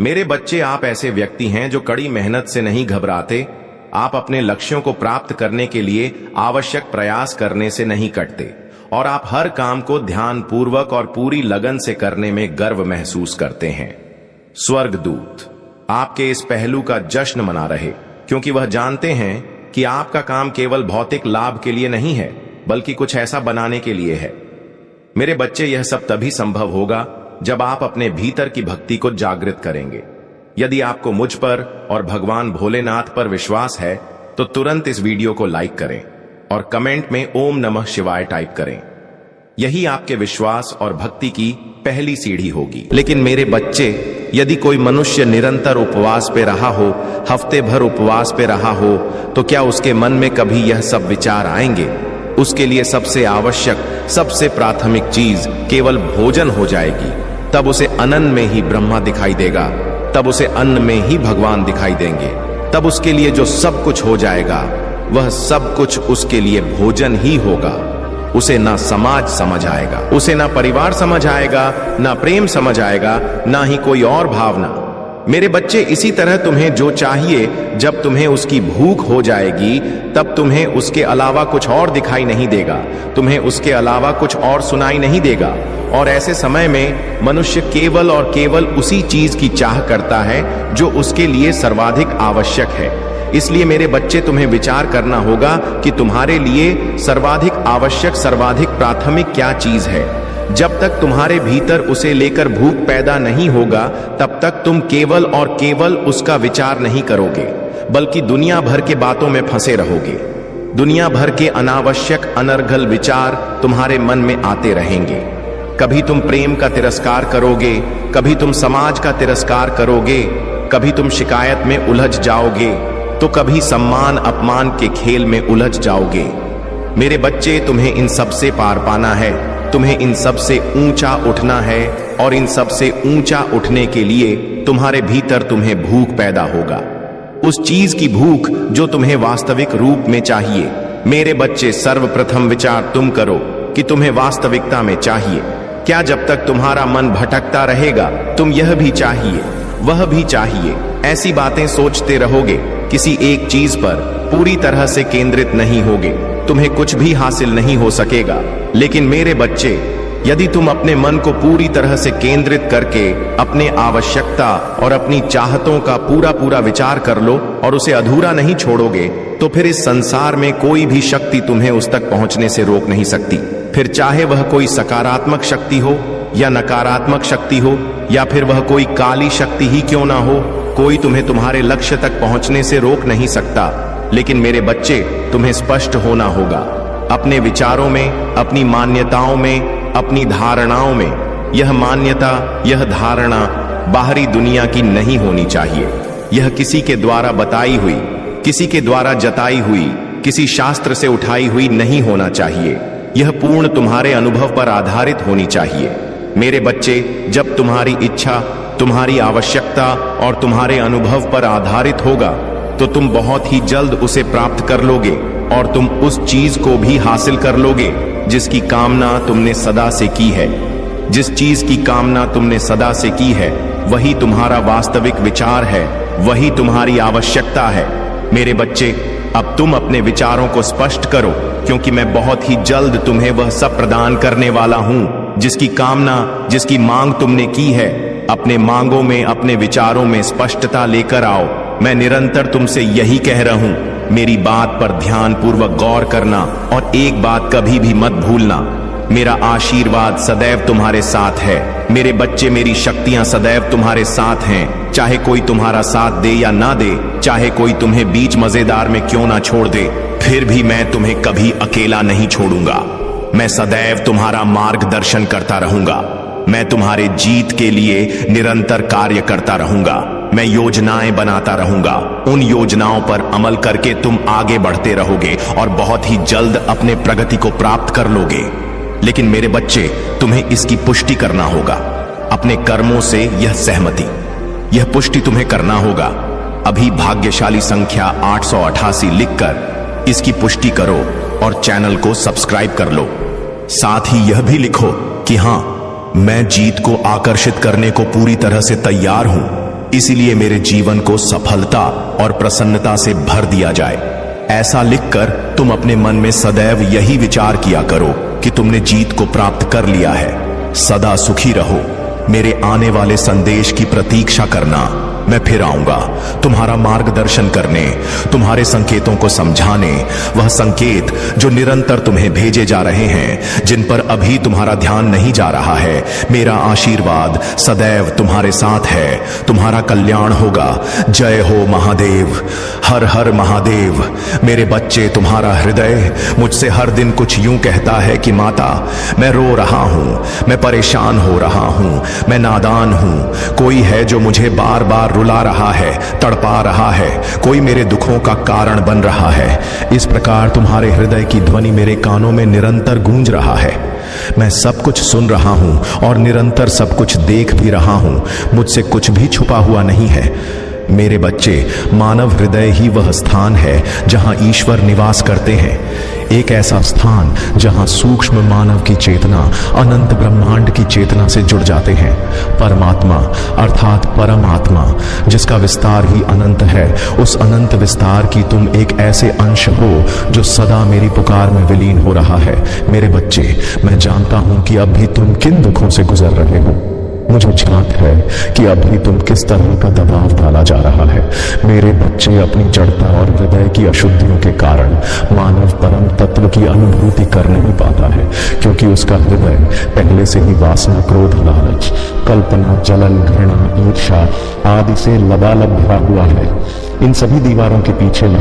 मेरे बच्चे, आप ऐसे व्यक्ति हैं जो कड़ी मेहनत से नहीं घबराते। आप अपने लक्ष्यों को प्राप्त करने के लिए आवश्यक प्रयास करने से नहीं कटते और आप हर काम को ध्यानपूर्वक और पूरी लगन से करने में गर्व महसूस करते हैं। स्वर्गदूत आपके इस पहलू का जश्न मना रहे, क्योंकि वह जानते हैं कि आपका काम केवल भौतिक लाभ के लिए नहीं है, बल्कि कुछ ऐसा बनाने के लिए है। मेरे बच्चे, यह सब तभी संभव होगा जब आप अपने भीतर की भक्ति को जागृत करेंगे। यदि आपको मुझ पर और भगवान भोलेनाथ पर विश्वास है तो तुरंत इस वीडियो को लाइक करें और कमेंट में ओम नमः शिवाय टाइप करें। यही आपके विश्वास और भक्ति की पहली सीढ़ी होगी। लेकिन मेरे बच्चे, यदि कोई मनुष्य निरंतर उपवास पे रहा हो, हफ्ते भर उपवास पे रहा हो, तो क्या उसके मन में कभी यह सब विचार आएंगे? उसके लिए सबसे आवश्यक, सबसे प्राथमिक चीज केवल भोजन हो जाएगी। तब उसे अन्न में ही ब्रह्मा दिखाई देगा, तब उसे अन्न में ही भगवान दिखाई देंगे। तब उसके लिए जो सब कुछ हो जाएगा, वह सब कुछ उसके लिए भोजन ही होगा। उसे ना समाज समझ आएगा, उसे ना परिवार समझ आएगा, ना प्रेम समझ आएगा, ना ही कोई और भावना। मेरे बच्चे, इसी तरह तुम्हें जो चाहिए, जब तुम्हें उसकी भूख हो जाएगी तब तुम्हें उसके अलावा कुछ और दिखाई नहीं देगा, तुम्हें उसके अलावा कुछ और सुनाई नहीं देगा। और ऐसे समय में मनुष्य केवल और केवल उसी चीज की चाह करता है जो उसके लिए सर्वाधिक आवश्यक है। इसलिए मेरे बच्चे, तुम्हें विचार करना होगा कि तुम्हारे लिए सर्वाधिक आवश्यक, सर्वाधिक प्राथमिक क्या चीज है। जब तक तुम्हारे भीतर उसे लेकर भूख पैदा नहीं होगा तब तक तुम केवल और केवल उसका विचार नहीं करोगे, बल्कि दुनिया भर के बातों में फंसे रहोगे। दुनिया भर के अनावश्यक अनर्गल विचार तुम्हारे मन में आते रहेंगे। कभी तुम प्रेम का तिरस्कार करोगे, कभी तुम समाज का तिरस्कार करोगे, कभी तुम शिकायत में उलझ जाओगे, तो कभी सम्मान अपमान के खेल में उलझ जाओगे। मेरे बच्चे, तुम्हें इन सब से पार पाना है, तुम्हें इन सब से ऊंचा उठना है, और इन सब से ऊंचा उठने के लिए तुम्हारे भीतर तुम्हें भूख पैदा होगा, उस चीज की भूख जो तुम्हें वास्तविक रूप में चाहिए। मेरे बच्चे, सर्वप्रथम विचार तुम करो कि तुम्हें वास्तविकता में चाहिए क्या। जब तक तुम्हारा मन भटकता रहेगा, तुम यह भी चाहिए, वह भी चाहिए, ऐसी बातें सोचते रहोगे, किसी एक चीज पर पूरी तरह से केंद्रित नहीं होगे, तुम्हें कुछ भी हासिल नहीं हो सकेगा। लेकिन मेरे बच्चे, यदि तुम अपने मन को पूरी तरह से केंद्रित करके अपने आवश्यकता और अपनी चाहतों का पूरा पूरा विचार कर लो और उसे अधूरा नहीं छोड़ोगे, तो फिर इस संसार में कोई भी शक्ति तुम्हें उस तक पहुंचने से रोक नहीं सकती। फिर चाहे वह कोई सकारात्मक शक्ति हो या नकारात्मक शक्ति हो, या फिर वह कोई काली शक्ति ही क्यों ना हो, कोई तुम्हें तुम्हारे लक्ष्य तक पहुंचने से रोक नहीं सकता। लेकिन मेरे बच्चे, तुम्हें स्पष्ट होना होगा अपने विचारों में, अपनी मान्यताओं में, अपनी धारणाओं में। यह मान्यता, यह धारणा बाहरी दुनिया की नहीं होनी चाहिए। यह किसी के द्वारा बताई हुई, किसी के द्वारा जताई हुई, किसी शास्त्र से उठाई हुई नहीं होना चाहिए। यह पूर्ण तुम्हारे अनुभव पर आधारित होनी चाहिए। मेरे बच्चे, जब तुम्हारी इच्छा, तुम्हारी आवश्यकता और तुम्हारे अनुभव पर आधारित होगा तो तुम बहुत ही जल्द उसे प्राप्त कर लोगे, और तुम उस चीज को भी हासिल कर लोगे जिसकी कामना तुमने सदा से की है। जिस चीज की कामना तुमने सदा से की है, वही तुम्हारा वास्तविक विचार है, वही तुम्हारी आवश्यकता है। मेरे बच्चे, अब तुम अपने विचारों को स्पष्ट करो, क्योंकि मैं बहुत ही जल्द तुम्हें वह सब प्रदान करने वाला हूं जिसकी कामना, जिसकी मांग तुमने की है। अपने मांगों में, अपने विचारों में स्पष्टता लेकर आओ। मैं निरंतर तुमसे यही कह रहा हूं, मेरी बात पर ध्यान पूर्वक गौर करना और एक बात कभी भी मत भूलना, मेरा आशीर्वाद सदैव तुम्हारे साथ है। मेरे बच्चे, मेरी शक्तियां सदैव तुम्हारे साथ हैं। चाहे कोई तुम्हारा साथ दे या ना दे, चाहे कोई तुम्हें बीच मजेदार में क्यों ना छोड़ दे, फिर भी मैं तुम्हें कभी अकेला नहीं छोड़ूंगा। मैं सदैव तुम्हारा मार्गदर्शन करता रहूंगा। मैं तुम्हारे जीत के लिए निरंतर कार्य करता रहूंगा। मैं योजनाएं बनाता रहूंगा। उन योजनाओं पर अमल करके तुम आगे बढ़ते रहोगे और बहुत ही जल्द अपने प्रगति को प्राप्त कर लोगे। लेकिन मेरे बच्चे, तुम्हें इसकी पुष्टि करना होगा अपने कर्मों से। यह सहमति, यह पुष्टि तुम्हें करना होगा। अभी भाग्यशाली संख्या 888 लिखकर इसकी पुष्टि करो और चैनल को सब्सक्राइब कर लो। साथ ही यह भी लिखो कि हां, मैं जीत को आकर्षित करने को पूरी तरह से तैयार हूं, इसलिए मेरे जीवन को सफलता और प्रसन्नता से भर दिया जाए। ऐसा लिखकर तुम अपने मन में सदैव यही विचार किया करो कि तुमने जीत को प्राप्त कर लिया है। सदा सुखी रहो। मेरे आने वाले संदेश की प्रतीक्षा करना। मैं फिर आऊंगा तुम्हारा मार्गदर्शन करने, तुम्हारे संकेतों को समझाने। वह संकेत जो निरंतर तुम्हें भेजे जा रहे हैं, जिन पर अभी तुम्हारा ध्यान नहीं जा रहा है। मेरा आशीर्वाद सदैव तुम्हारे साथ है। तुम्हारा कल्याण होगा। जय हो महादेव, हर हर महादेव। मेरे बच्चे, तुम्हारा हृदय मुझसे हर दिन कुछ यूं कहता है कि माता, मैं रो रहा हूं, मैं परेशान हो रहा हूं, मैं नादान हूं। कोई है जो मुझे बार बार रुला रहा है, तड़पा रहा है, कोई मेरे दुखों का कारण बन रहा है। इस प्रकार तुम्हारे हृदय की ध्वनि मेरे कानों में निरंतर गूंज रहा है। मैं सब कुछ सुन रहा हूं और निरंतर सब कुछ देख भी रहा हूं। मुझसे कुछ भी छुपा हुआ नहीं है। मेरे बच्चे, मानव हृदय ही वह स्थान है जहां ईश्वर निवास करते हैं। एक ऐसा स्थान जहां सूक्ष्म मानव की चेतना अनंत ब्रह्मांड की चेतना से जुड़ जाते हैं। परमात्मा अर्थात परमात्मा, जिसका विस्तार ही अनंत है, उस अनंत विस्तार की तुम एक ऐसे अंश हो जो सदा मेरी पुकार में विलीन हो रहा है। मेरे बच्चे, मैं जानता हूं कि अब भी तुम किन दुखों से गुजर रहे हो। मुझे झांक है कि अभी तुम किस तरह का दबाव डाला जा रहा है। मेरे बच्चे, अपनी जड़ता और हृदय की अशुद्धियों के कारण मानव परम तत्व की अनुभूति कर नहीं पाता है, क्योंकि उसका हृदय पहले से ही वासना, क्रोध, लालच, कल्पना, जलन, घृणा, ईर्ष्या आदि से लबालब भरा हुआ है। इन सभी दीवारों के पीछे में